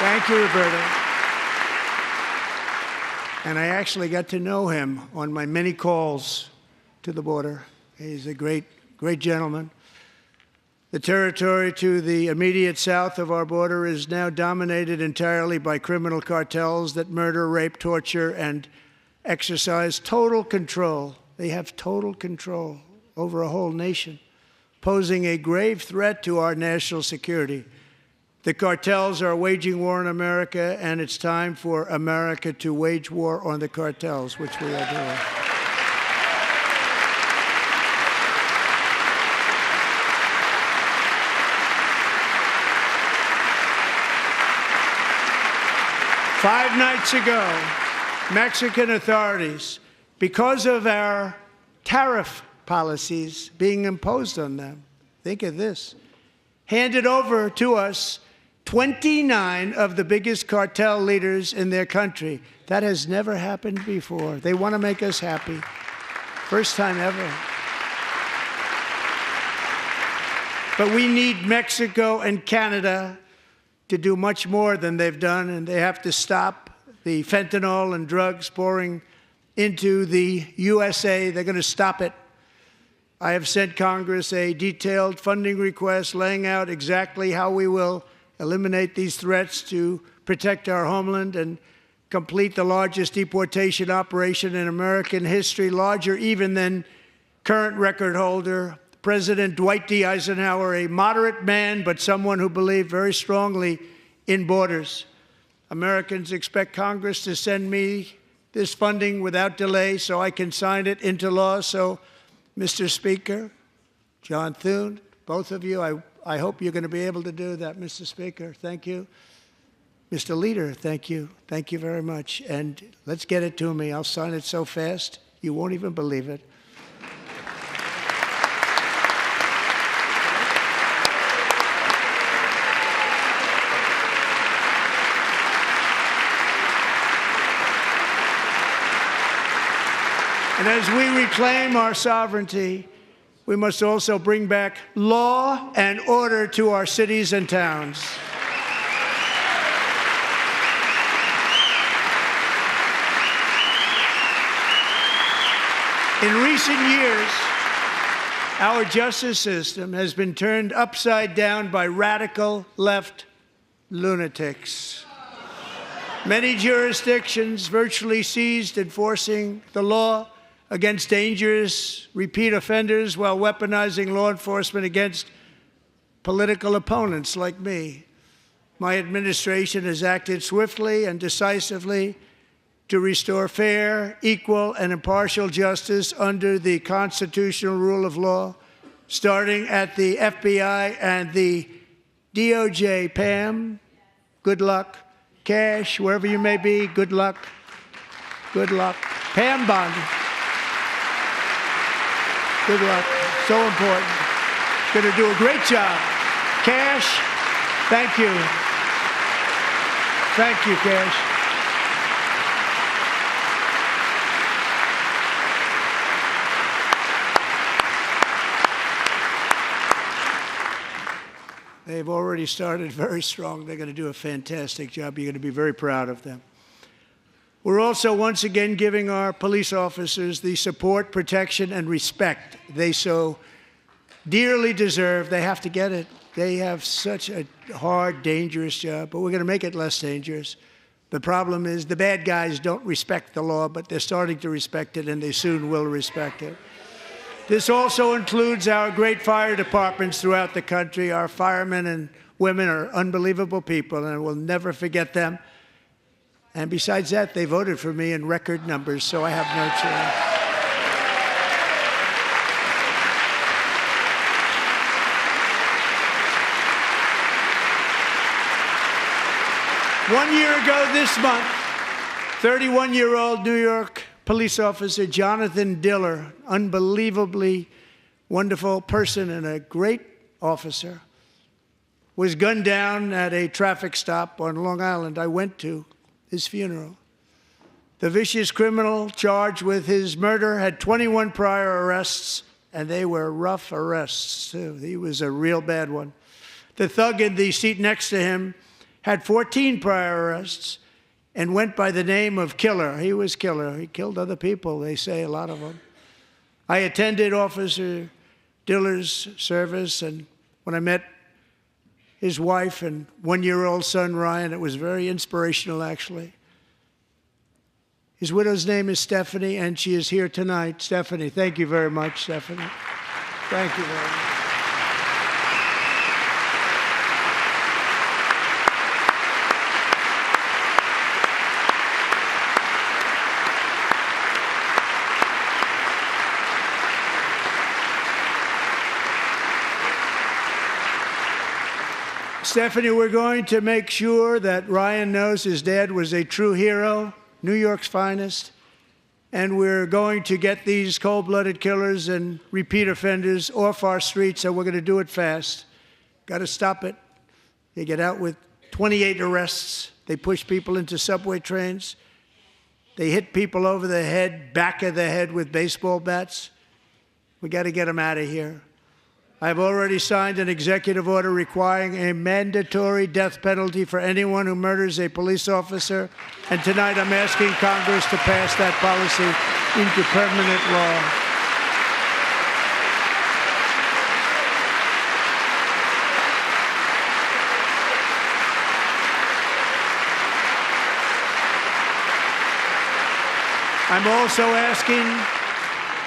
Thank you, Roberto. And I actually got to know him on my many calls to the border. He's a great gentleman. The territory to the immediate south of our border is now dominated entirely by criminal cartels that murder, rape, torture, and exercise total control. They have total control over a whole nation, posing a grave threat to our national security. The cartels are waging war on America, and it's time for America to wage war on the cartels, which we are doing. Five nights ago, Mexican authorities, because of our tariff policies being imposed on them, think of this, handed over to us 29 of the biggest cartel leaders in their country. That has never happened before. They want to make us happy. First time ever. But we need Mexico and Canada to do much more than they've done, and they have to stop the fentanyl and drugs pouring into the USA. They're going to stop it. I have sent Congress a detailed funding request laying out exactly how we will eliminate these threats to protect our homeland and complete the largest deportation operation in American history, larger even than current record holder, President Dwight D. Eisenhower, a moderate man, but someone who believed very strongly in borders. Americans expect Congress to send me this funding without delay so I can sign it into law. So, Mr. Speaker, John Thune, both of you, I hope you're going to be able to do that, Mr. Speaker. Thank you. Mr. Leader, thank you. Thank you very much. And let's get it to me. I'll sign it so fast, you won't even believe it. And as we reclaim our sovereignty, we must also bring back law and order to our cities and towns. In recent years, our justice system has been turned upside down by radical left lunatics. Many jurisdictions virtually ceased enforcing the law against dangerous repeat offenders while weaponizing law enforcement against political opponents like me. My administration has acted swiftly and decisively to restore fair, equal, and impartial justice under the constitutional rule of law, starting at the FBI and the DOJ. Pam, good luck. Cash, wherever you may be, good luck. Good luck. Pam Bondi, good luck. So important. Going to do a great job. Cash, thank you. Thank you, Cash. They've already started very strong. They're going to do a fantastic job. You're going to be very proud of them. We're also once again giving our police officers the support, protection, and respect they so dearly deserve. They have to get it. They have such a hard, dangerous job, but we're going to make it less dangerous. The problem is the bad guys don't respect the law, but they're starting to respect it, and they soon will respect it. This also includes our great fire departments throughout the country. Our firemen and women are unbelievable people, and we'll never forget them. And besides that, they voted for me in record numbers, so I have no choice. 1 year ago this month, 31-year-old New York police officer Jonathan Diller, unbelievably wonderful person and a great officer, was gunned down at a traffic stop on Long Island. I went to his funeral. The vicious criminal charged with his murder had 21 prior arrests, and they were rough arrests, too. He was a real bad one. The thug in the seat next to him had 14 prior arrests and went by the name of Killer. He was Killer. He killed other people, they say, a lot of them. I attended Officer Diller's service, and when I met his wife and one-year-old son, Ryan, it was very inspirational, actually. His widow's name is Stephanie, and she is here tonight. Stephanie, thank you very much, Stephanie. Thank you very much. Stephanie, we're going to make sure that Ryan knows his dad was a true hero, New York's finest, and we're going to get these cold-blooded killers and repeat offenders off our streets, and we're going to do it fast. Got to stop it. They get out with 28 arrests. They push people into subway trains. They hit people over the head, back of the head with baseball bats. We got to get them out of here. I've already signed an executive order requiring a mandatory death penalty for anyone who murders a police officer, and tonight I'm asking Congress to pass that policy into permanent law. I'm also asking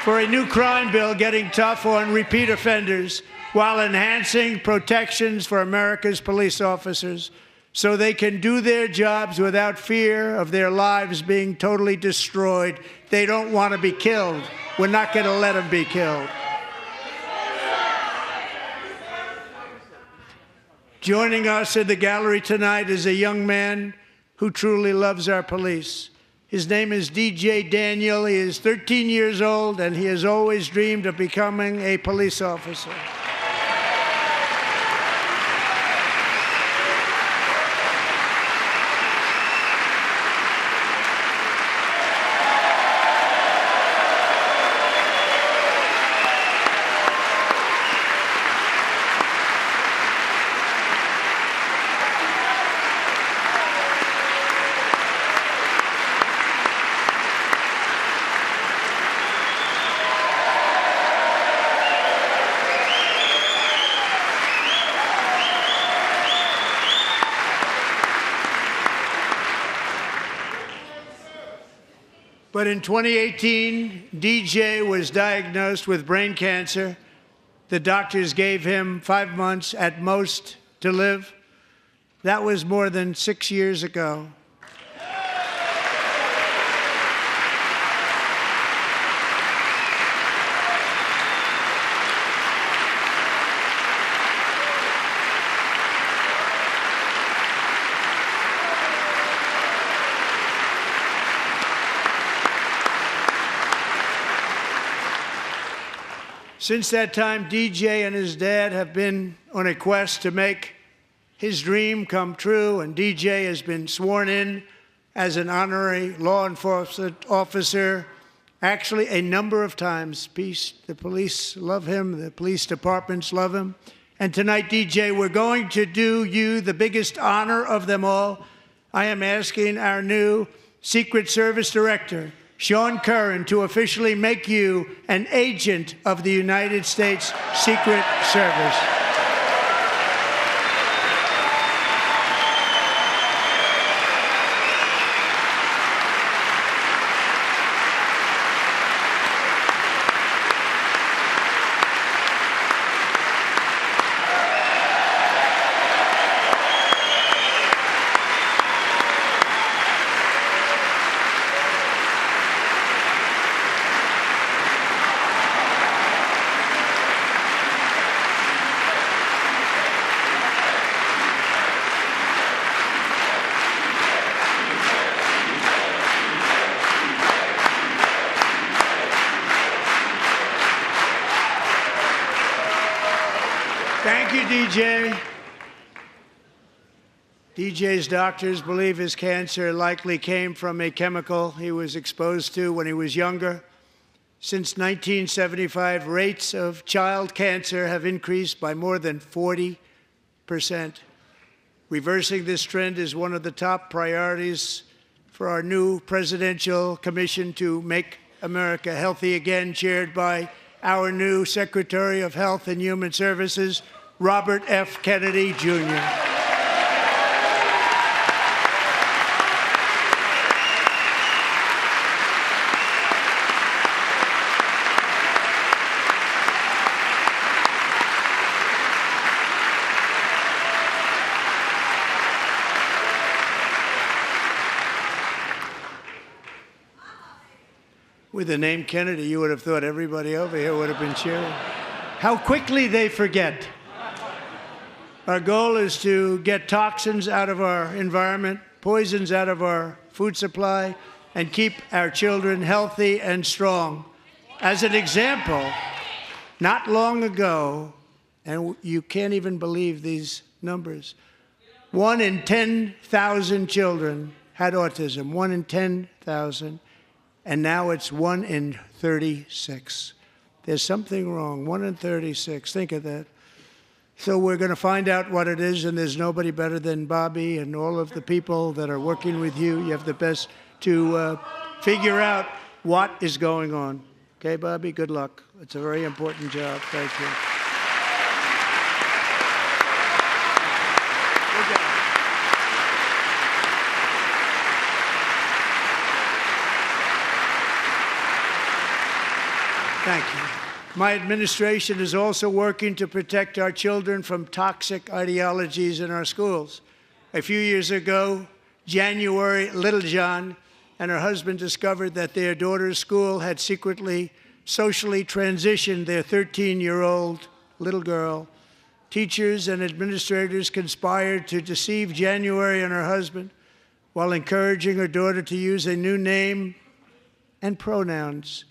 for a new crime bill getting tough on repeat offenders while enhancing protections for America's police officers so they can do their jobs without fear of their lives being totally destroyed. They don't want to be killed. We're not going to let them be killed. Joining us in the gallery tonight is a young man who truly loves our police. His name is DJ Daniel. He is 13 years old, and he has always dreamed of becoming a police officer. But in 2018, DJ was diagnosed with brain cancer. The doctors gave him 5 months at most to live. That was more than 6 years ago. Since that time, DJ and his dad have been on a quest to make his dream come true, and DJ has been sworn in as an honorary law enforcement officer, actually a number of times. The police love him, the police departments love him. And tonight, DJ, we're going to do you the biggest honor of them all. I am asking our new Secret Service Director, Sean Curran, to officially make you an agent of the United States Secret Service. Thank you, DJ. DJ's doctors believe his cancer likely came from a chemical he was exposed to when he was younger. Since 1975, rates of child cancer have increased by more than 40%. Reversing this trend is one of the top priorities for our new presidential commission to make America healthy again, chaired by our new Secretary of Health and Human Services, Robert F. Kennedy, Jr. With the name Kennedy, you would have thought everybody over here would have been cheering. How quickly they forget. Our goal is to get toxins out of our environment, poisons out of our food supply, and keep our children healthy and strong. As an example, not long ago, and you can't even believe these numbers, 1 in 10,000 children had autism, 1 in 10,000, and now it's 1 in 36. There's something wrong, 1 in 36, think of that. So we're going to find out what it is, and there's nobody better than Bobby and all of the people that are working with you. You have the best to figure out what is going on. Okay, Bobby, good luck. It's a very important job. Thank you. Good job. Thank you. My administration is also working to protect our children from toxic ideologies in our schools. A few years ago, January Littlejohn and her husband discovered that their daughter's school had secretly socially transitioned their 13-year-old little girl. Teachers and administrators conspired to deceive January and her husband while encouraging her daughter to use a new name and pronouns.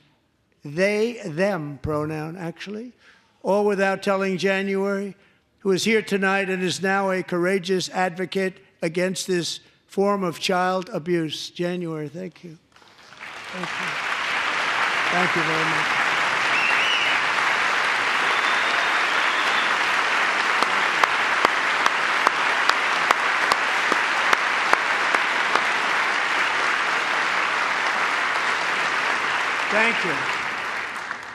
They, them pronoun, actually, all without telling January, who is here tonight and is now a courageous advocate against this form of child abuse. January, thank you. Thank you. Thank you very much. Thank you.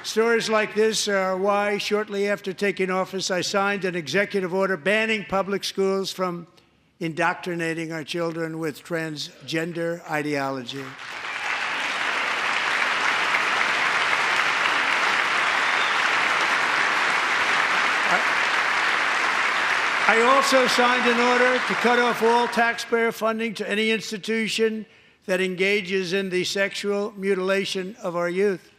Stories like this are why, shortly after taking office, I signed an executive order banning public schools from indoctrinating our children with transgender ideology. I also signed an order to cut off all taxpayer funding to any institution that engages in the sexual mutilation of our youth.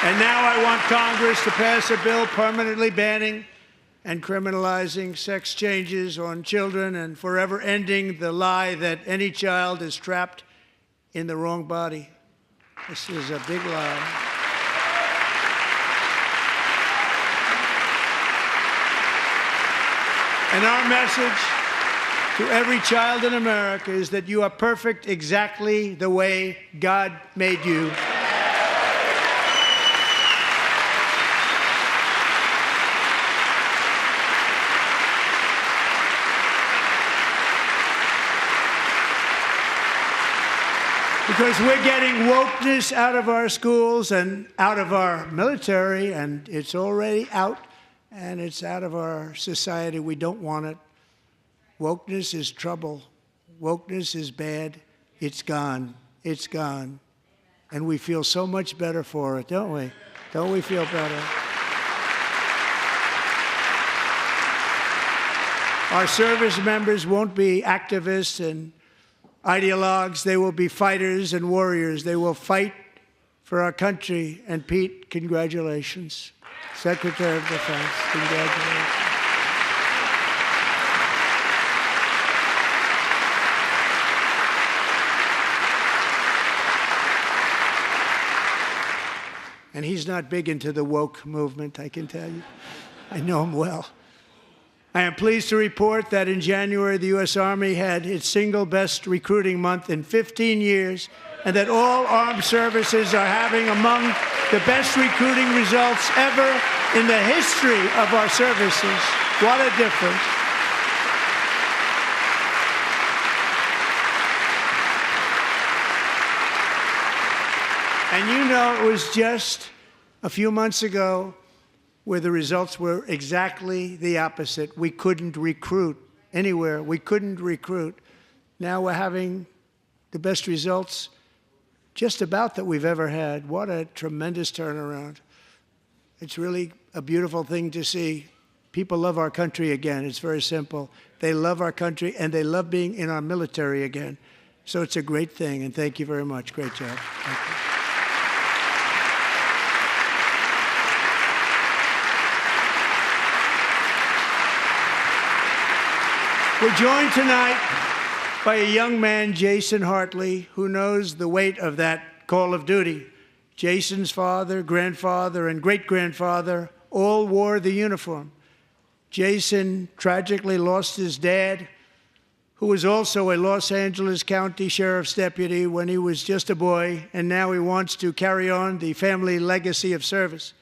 And now I want Congress to pass a bill permanently banning and criminalizing sex changes on children and forever ending the lie that any child is trapped in the wrong body. This is a big lie. And our message to every child in America is that you are perfect exactly the way God made you. Because we're getting wokeness out of our schools and out of our military, and it's already out, and it's out of our society. We don't want it. Wokeness is trouble. Wokeness is bad. It's gone. It's gone. And we feel so much better for it, don't we? Don't we feel better? Our service members won't be activists and ideologues. They will be fighters and warriors. They will fight for our country. And Pete, congratulations. Secretary of Defense, congratulations. And he's not big into the woke movement, I can tell you. I know him well. I am pleased to report that in January, the U.S. Army had its single best recruiting month in 15 years, and that all armed services are having among the best recruiting results ever in the history of our services. What a difference. And you know, it was just a few months ago where the results were exactly the opposite. We couldn't recruit anywhere. We couldn't recruit. Now we're having the best results just about that we've ever had. What a tremendous turnaround. It's really a beautiful thing to see. People love our country again. It's very simple. They love our country, and they love being in our military again. So it's a great thing, and thank you very much. Great job. Thank you. We're joined tonight by a young man, Jason Hartley, who knows the weight of that call of duty. Jason's father, grandfather, and great-grandfather all wore the uniform. Jason tragically lost his dad, who was also a Los Angeles County Sheriff's deputy when he was just a boy, and now he wants to carry on the family legacy of service.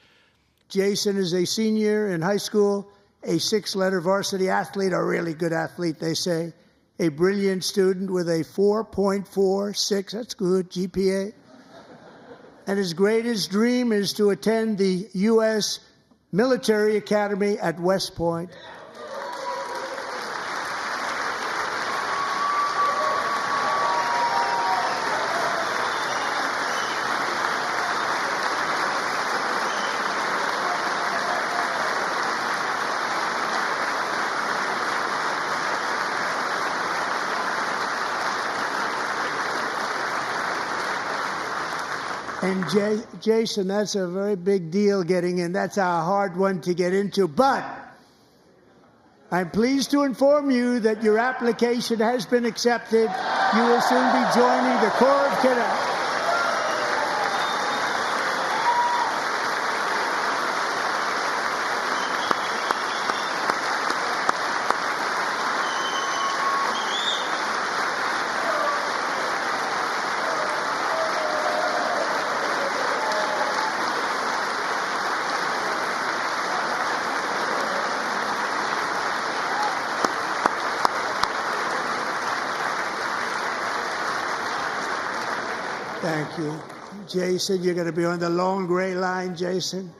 Jason is a senior in high school, a six-letter varsity athlete, a really good athlete, they say, a brilliant student with a 4.46, that's good, GPA. And his greatest dream is to attend the U.S. Military Academy at West Point. And Jason, that's a very big deal getting in. That's a hard one to get into. But I'm pleased to inform you that your application has been accepted. You will soon be joining the Corps of Cadets. Thank you. Jason, you're going to be on the long gray line, Jason.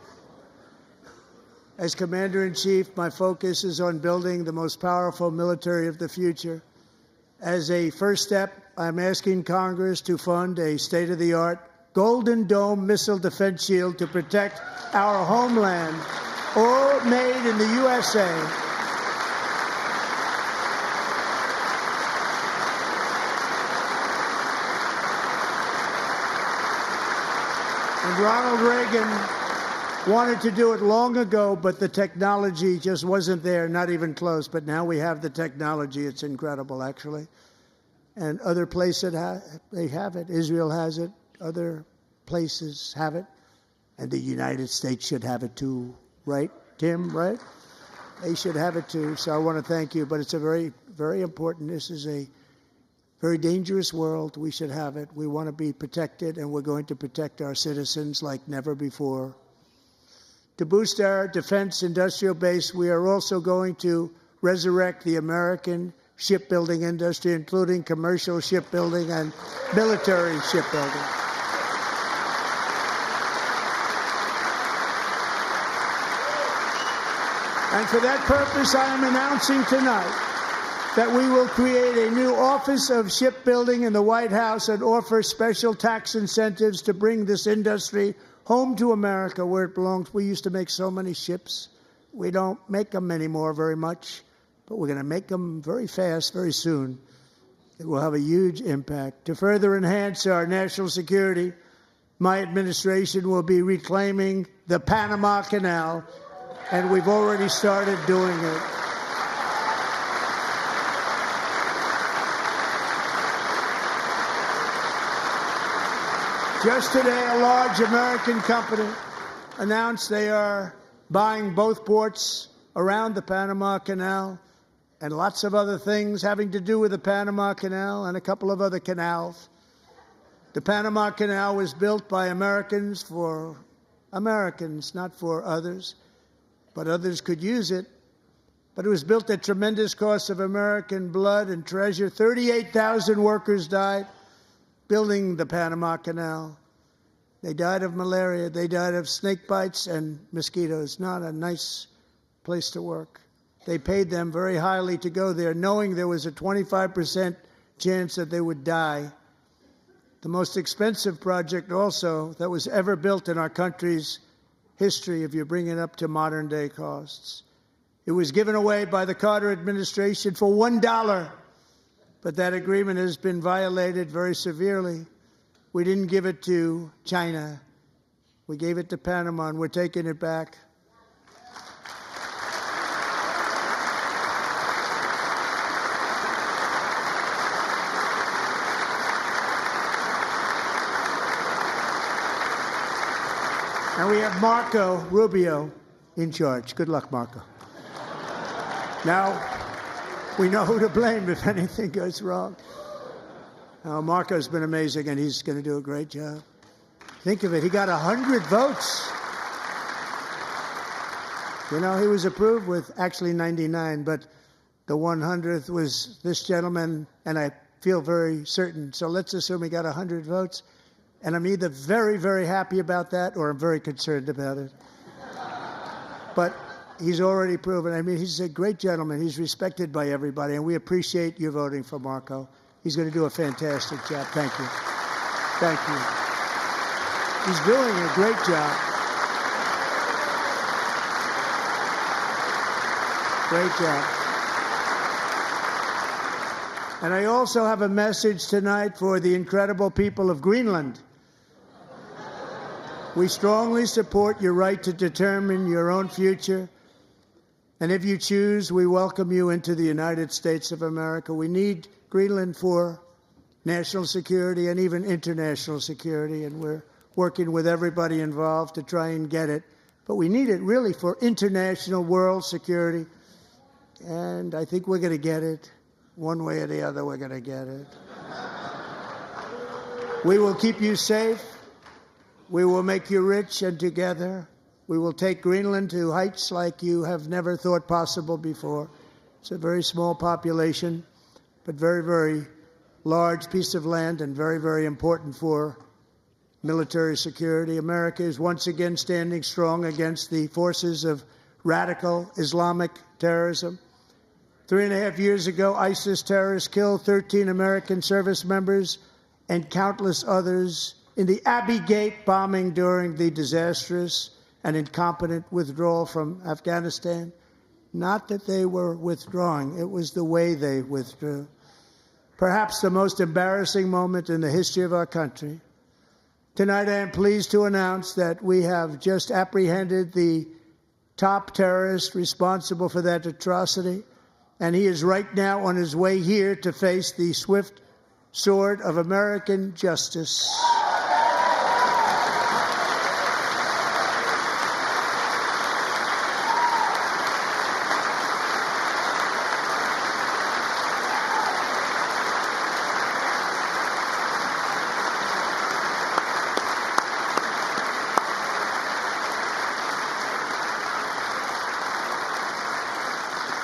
As Commander-in-Chief, my focus is on building the most powerful military of the future. As a first step, I'm asking Congress to fund a state-of-the-art Golden Dome missile defense shield to protect our homeland, all made in the USA. And Ronald Reagan wanted to do it long ago, but the technology just wasn't there, not even close. But now we have the technology. It's incredible, actually. And other places, they have it. Israel has it. Other places have it. And the United States should have it too, right, Tim, right? They should have it too. So I want to thank you. But it's a very, very important. This is a very dangerous world. We should have it. We want to be protected, and we're going to protect our citizens like never before. To boost our defense industrial base, we are also going to resurrect the American shipbuilding industry, including commercial shipbuilding and military shipbuilding. And for that purpose, I am announcing tonight that we will create a new Office of Shipbuilding in the White House and offer special tax incentives to bring this industry home to America, where it belongs. We used to make so many ships. We don't make them anymore very much, but we're going to make them very fast, very soon. It will have a huge impact. To further enhance our national security, my administration will be reclaiming the Panama Canal, and we've already started doing it. Just today, a large American company announced they are buying both ports around the Panama Canal and lots of other things having to do with the Panama Canal and a couple of other canals. The Panama Canal was built by Americans for Americans, not for others, but others could use it. But it was built at tremendous cost of American blood and treasure. 38,000 workers died building the Panama Canal. They died of malaria. They died of snake bites and mosquitoes. Not a nice place to work. They paid them very highly to go there, knowing there was a 25% chance that they would die. The most expensive project also that was ever built in our country's history, if you bring it up to modern day costs. It was given away by the Carter administration for $1. But that agreement has been violated very severely. We didn't give it to China. We gave it to Panama, and we're taking it back. And we have Marco Rubio in charge. Good luck, Marco. Now, we know who to blame if anything goes wrong. Marco's been amazing, and he's going to do a great job. Think of it. He got 100 votes. You know, he was approved with actually 99, but the 100th was this gentleman, and I feel very certain. So let's assume he got 100 votes. And I'm either very, very happy about that or I'm very concerned about it. But he's already proven. I mean, he's a great gentleman. He's respected by everybody, and we appreciate you voting for Marco. He's going to do a fantastic job. Thank you. Thank you. He's doing a great job. Great job. And I also have a message tonight for the incredible people of Greenland. We strongly support your right to determine your own future. And if you choose, we welcome you into the United States of America. We need Greenland for national security and even international security, and we're working with everybody involved to try and get it. But we need it really for international world security, and I think we're going to get it. One way or the other, we're going to get it. We will keep you safe. We will make you rich, and together we will take Greenland to heights like you have never thought possible before. It's a very small population, but very, very large piece of land and very, very important for military security. America is once again standing strong against the forces of radical Islamic terrorism. 3.5 years ago, ISIS terrorists killed 13 American service members and countless others in the Abbey Gate bombing during the disastrous and incompetent withdrawal from Afghanistan. Not that they were withdrawing, it was the way they withdrew. Perhaps the most embarrassing moment in the history of our country. Tonight, I am pleased to announce that we have just apprehended the top terrorist responsible for that atrocity, and he is right now on his way here to face the swift sword of American justice.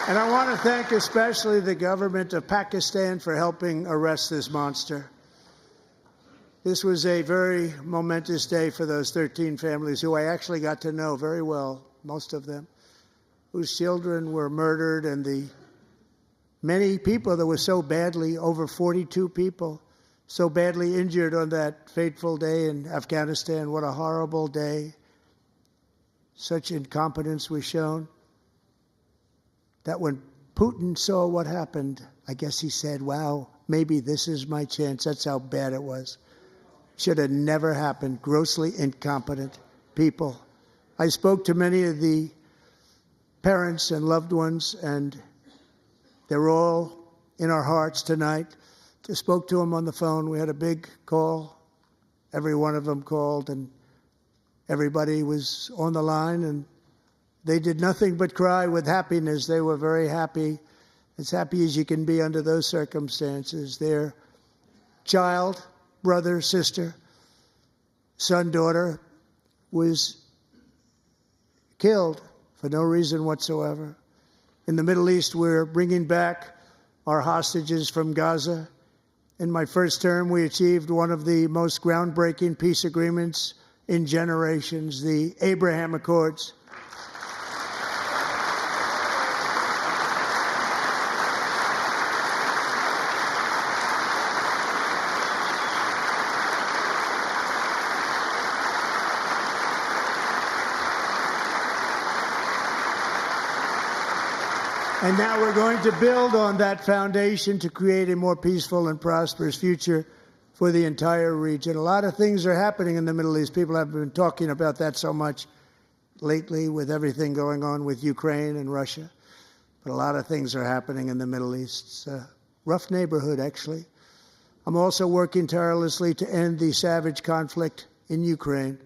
And I want to thank especially the government of Pakistan for helping arrest this monster. This was a very momentous day for those 13 families who I actually got to know very well, most of them, whose children were murdered, and the many people that were so badly, over 42 people, so badly injured on that fateful day in Afghanistan. What a horrible day. Such incompetence was shown that when Putin saw what happened, I guess he said, wow, maybe this is my chance. That's how bad it was. Should have never happened. Grossly incompetent people. I spoke to many of the parents and loved ones, and they're all in our hearts tonight. Just spoke to them on the phone. We had a big call. Every one of them called, and everybody was on the line, and they did nothing but cry with happiness. They were very happy, as happy as you can be under those circumstances. Their child, brother, sister, son, daughter was killed for no reason whatsoever. In the Middle East, we're bringing back our hostages from Gaza. In my first term, we achieved one of the most groundbreaking peace agreements in generations, the Abraham Accords. And now we're going to build on that foundation to create a more peaceful and prosperous future for the entire region. A lot of things are happening in the Middle East. People have been talking about that so much lately with everything going on with Ukraine and Russia. But a lot of things are happening in the Middle East. It's a rough neighborhood, actually. I'm also working tirelessly to end the savage conflict in Ukraine.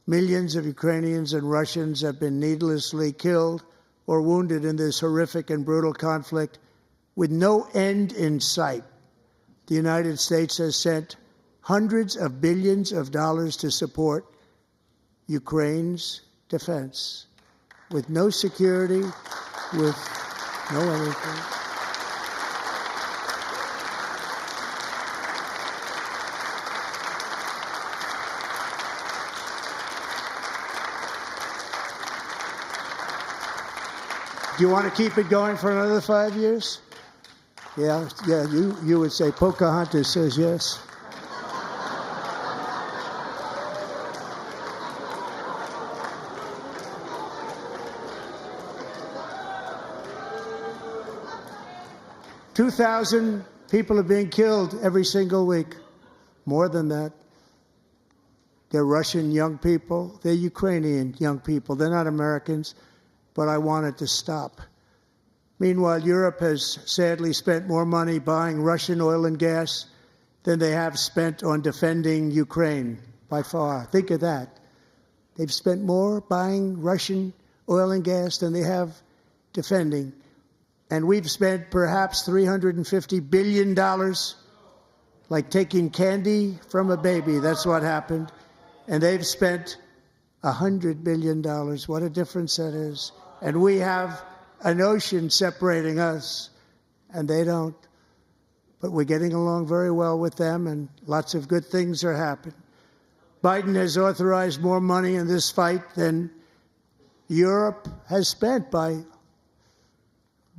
Millions of Ukrainians and Russians have been needlessly killed or wounded in this horrific and brutal conflict with no end in sight. The United States has sent hundreds of billions of dollars to support Ukraine's defense, with no security, with no anything. Do you want to keep it going for another 5 years? Yeah, you would say Pocahontas says yes. $2,000 people are being killed every single week. More than that. They're Russian young people. They're Ukrainian young people. They're not Americans. But I want it to stop. Meanwhile, Europe has sadly spent more money buying Russian oil and gas than they have spent on defending Ukraine, by far. Think of that. They've spent more buying Russian oil and gas than they have defending. And we've spent perhaps $350 billion, like taking candy from a baby. That's what happened. And they've spent $100 billion. What a difference that is. And we have an ocean separating us, and they don't. But we're getting along very well with them, and lots of good things are happening. Biden has authorized more money in this fight than Europe has spent by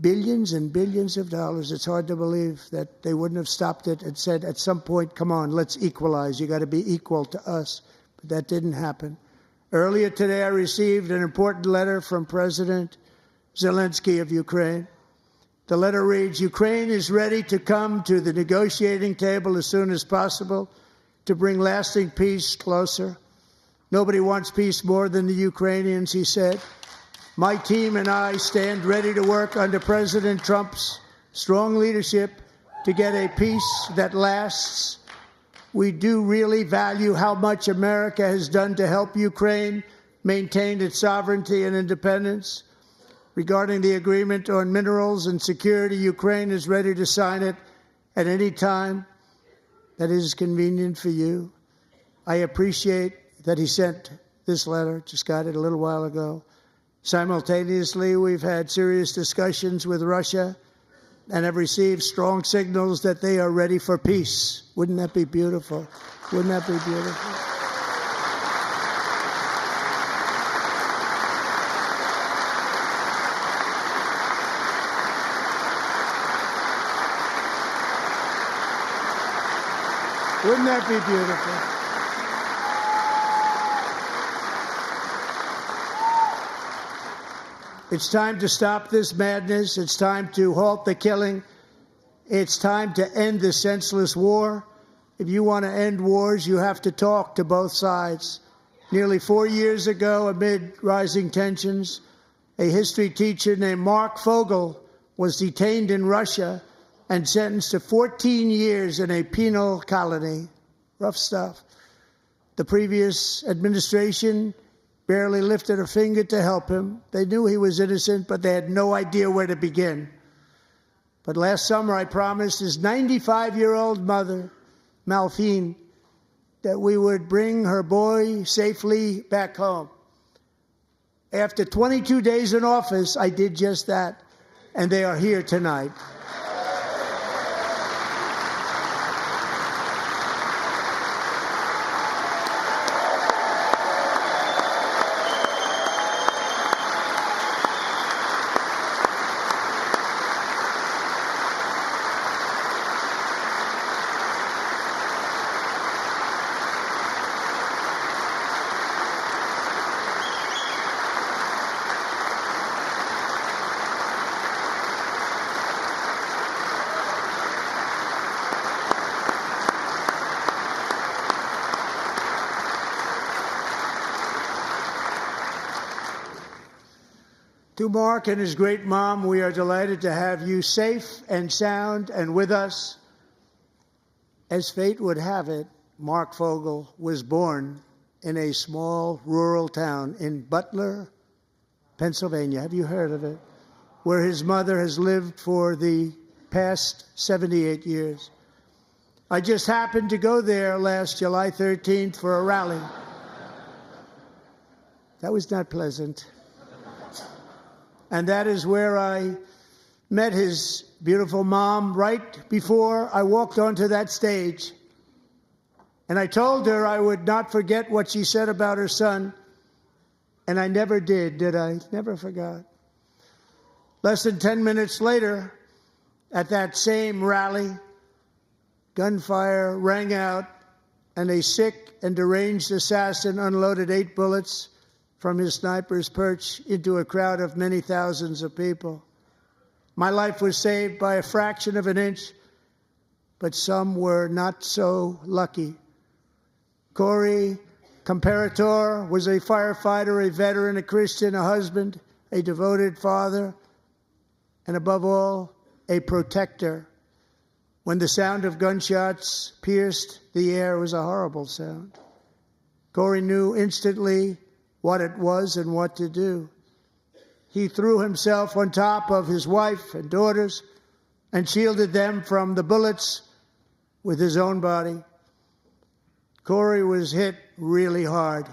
billions and billions of dollars. It's hard to believe that they wouldn't have stopped it and said at some point, come on, let's equalize. You got to be equal to us. But that didn't happen. Earlier today, I received an important letter from President Zelensky of Ukraine. The letter reads, Ukraine is ready to come to the negotiating table as soon as possible to bring lasting peace closer. Nobody wants peace more than the Ukrainians, he said. My team and I stand ready to work under President Trump's strong leadership to get a peace that lasts. We do really value how much America has done to help Ukraine maintain its sovereignty and independence. Regarding the agreement on minerals and security, Ukraine is ready to sign it at any time that is convenient for you. I appreciate that he sent this letter, just got it a little while ago. Simultaneously, we've had serious discussions with Russia and have received strong signals that they are ready for peace. Wouldn't that be beautiful? Wouldn't that be beautiful? Wouldn't that be beautiful? It's time to stop this madness. It's time to halt the killing. It's time to end this senseless war. If you want to end wars, you have to talk to both sides. Nearly 4 years ago, amid rising tensions, a history teacher named Mark Fogel was detained in Russia and sentenced to 14 years in a penal colony. Rough stuff. The previous administration barely lifted a finger to help him. They knew he was innocent, but they had no idea where to begin. But last summer, I promised his 95-year-old mother, Malphine, that we would bring her boy safely back home. After 22 days in office, I did just that, and they are here tonight. To Mark and his great mom, we are delighted to have you safe and sound and with us. As fate would have it, Mark Fogel was born in a small rural town in Butler, Pennsylvania. Have you heard of it? Where his mother has lived for the past 78 years. I just happened to go there last July 13th for a rally. That was not pleasant. And that is where I met his beautiful mom right before I walked onto that stage. And I told her I would not forget what she said about her son. And I never did I? Never forgot. Less than 10 minutes later, at that same rally, gunfire rang out, and a sick and deranged assassin unloaded 8 bullets from his sniper's perch into a crowd of many thousands of people. My life was saved by a fraction of an inch, but some were not so lucky. Corey Comparator was a firefighter, a veteran, a Christian, a husband, a devoted father, and above all, a protector. When the sound of gunshots pierced the air, it was a horrible sound. Corey knew instantly what it was and what to do. He threw himself on top of his wife and daughters and shielded them from the bullets with his own body. Corey was hit really hard.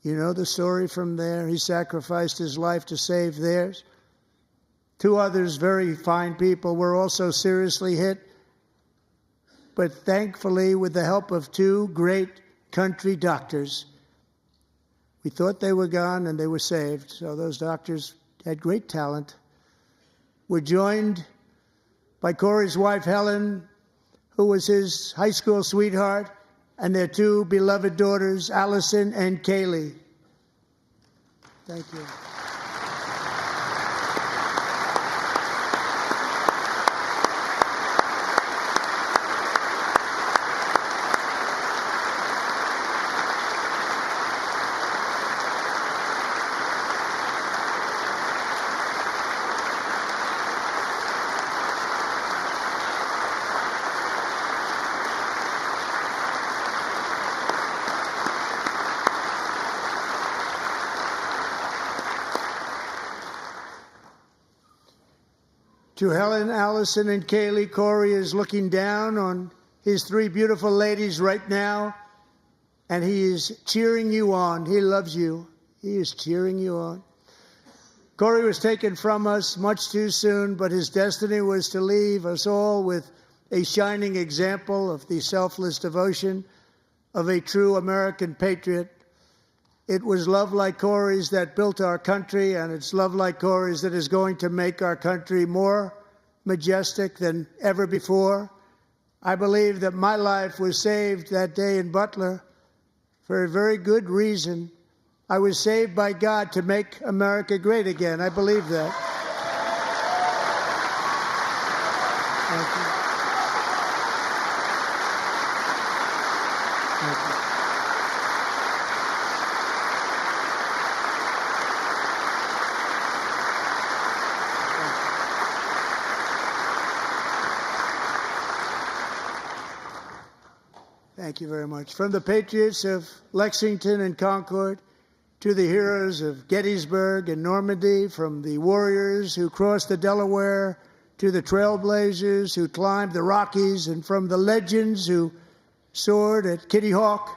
You know the story from there. He sacrificed his life to save theirs. 2 others, very fine people, were also seriously hit. But thankfully, with the help of 2 great country doctors, we thought they were gone and they were saved. So those doctors had great talent. We're joined by Corey's wife, Helen, who was his high school sweetheart, and their two beloved daughters, Allison and Kaylee. Thank you. To Helen, Allison, and Kaylee, Corey is looking down on his three beautiful ladies right now, and he is cheering you on. He loves you. He is cheering you on. Corey was taken from us much too soon, but his destiny was to leave us all with a shining example of the selfless devotion of a true American patriot. It was love like Corey's that built our country, and it's love like Corey's that is going to make our country more majestic than ever before. I believe that my life was saved that day in Butler for a very good reason. I was saved by God to make America great again. I believe that. Thank you. Thank you. Thank you very much. From the patriots of Lexington and Concord to the heroes of Gettysburg and Normandy, from the warriors who crossed the Delaware to the trailblazers who climbed the Rockies, and from the legends who soared at Kitty Hawk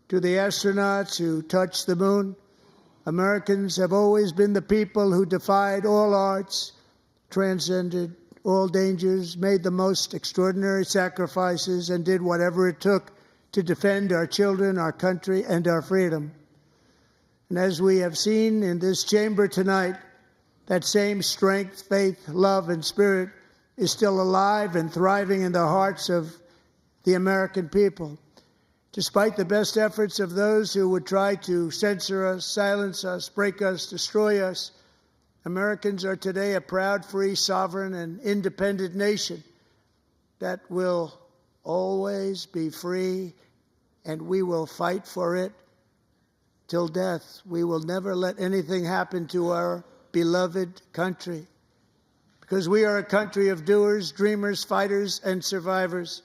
to the astronauts who touched the moon, Americans have always been the people who defied all odds, transcended all dangers, made the most extraordinary sacrifices, and did whatever it took to defend our children, our country, and our freedom. And as we have seen in this chamber tonight, that same strength, faith, love, and spirit is still alive and thriving in the hearts of the American people. Despite the best efforts of those who would try to censor us, silence us, break us, destroy us, Americans are today a proud, free, sovereign, and independent nation that will always be free, and we will fight for it till death. We will never let anything happen to our beloved country, because we are a country of doers, dreamers, fighters, and survivors.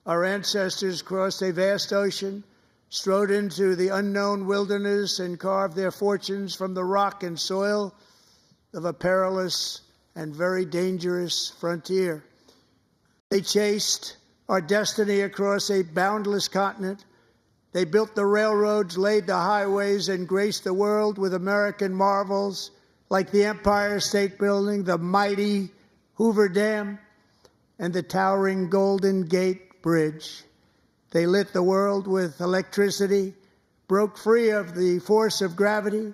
Our ancestors crossed a vast ocean, strode into the unknown wilderness, and carved their fortunes from the rock and soil of a perilous and very dangerous frontier. They chased our destiny across a boundless continent. They built the railroads, laid the highways, and graced the world with American marvels like the Empire State Building, the mighty Hoover Dam, and the towering Golden Gate Bridge. They lit the world with electricity, broke free of the force of gravity,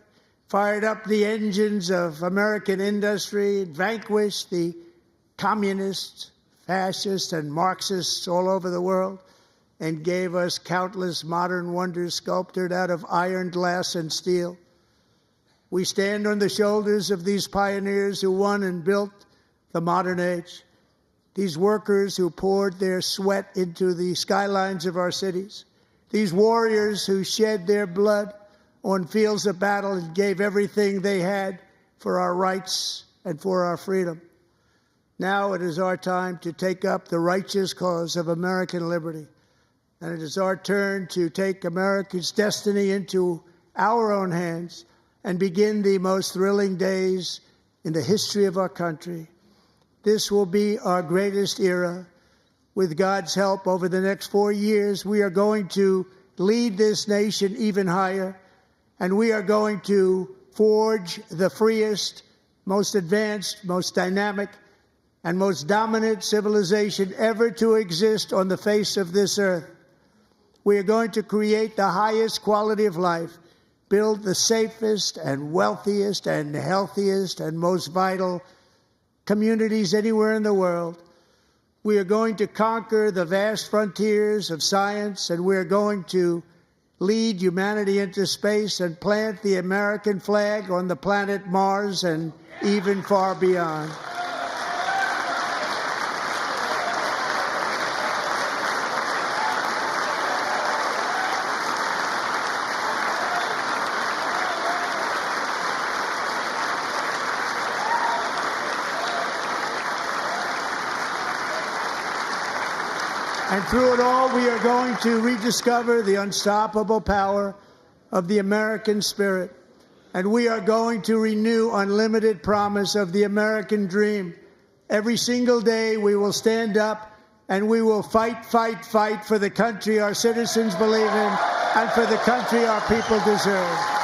fired up the engines of American industry, vanquished the communists, fascists, and Marxists all over the world, and gave us countless modern wonders sculptured out of iron, glass, and steel. We stand on the shoulders of these pioneers who won and built the modern age, these workers who poured their sweat into the skylines of our cities, these warriors who shed their blood on fields of battle and gave everything they had for our rights and for our freedom. Now it is our time to take up the righteous cause of American liberty. And it is our turn to take America's destiny into our own hands and begin the most thrilling days in the history of our country. This will be our greatest era. With God's help, over the next 4 years, we are going to lead this nation even higher, and we are going to forge the freest, most advanced, most dynamic, and most dominant civilization ever to exist on the face of this earth. We are going to create the highest quality of life, build the safest and wealthiest and healthiest and most vital communities anywhere in the world. We are going to conquer the vast frontiers of science, and we're going to lead humanity into space and plant the American flag on the planet Mars and even far beyond. And through it all, we are going to rediscover the unstoppable power of the American spirit. And we are going to renew unlimited promise of the American dream. Every single day, we will stand up and we will fight, fight, fight for the country our citizens believe in and for the country our people deserve.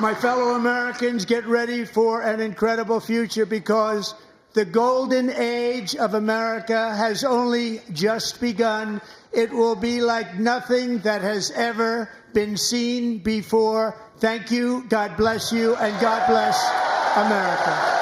My fellow Americans, get ready for an incredible future, because the golden age of America has only just begun. It will be like nothing that has ever been seen before. Thank you, God bless you, and God bless America.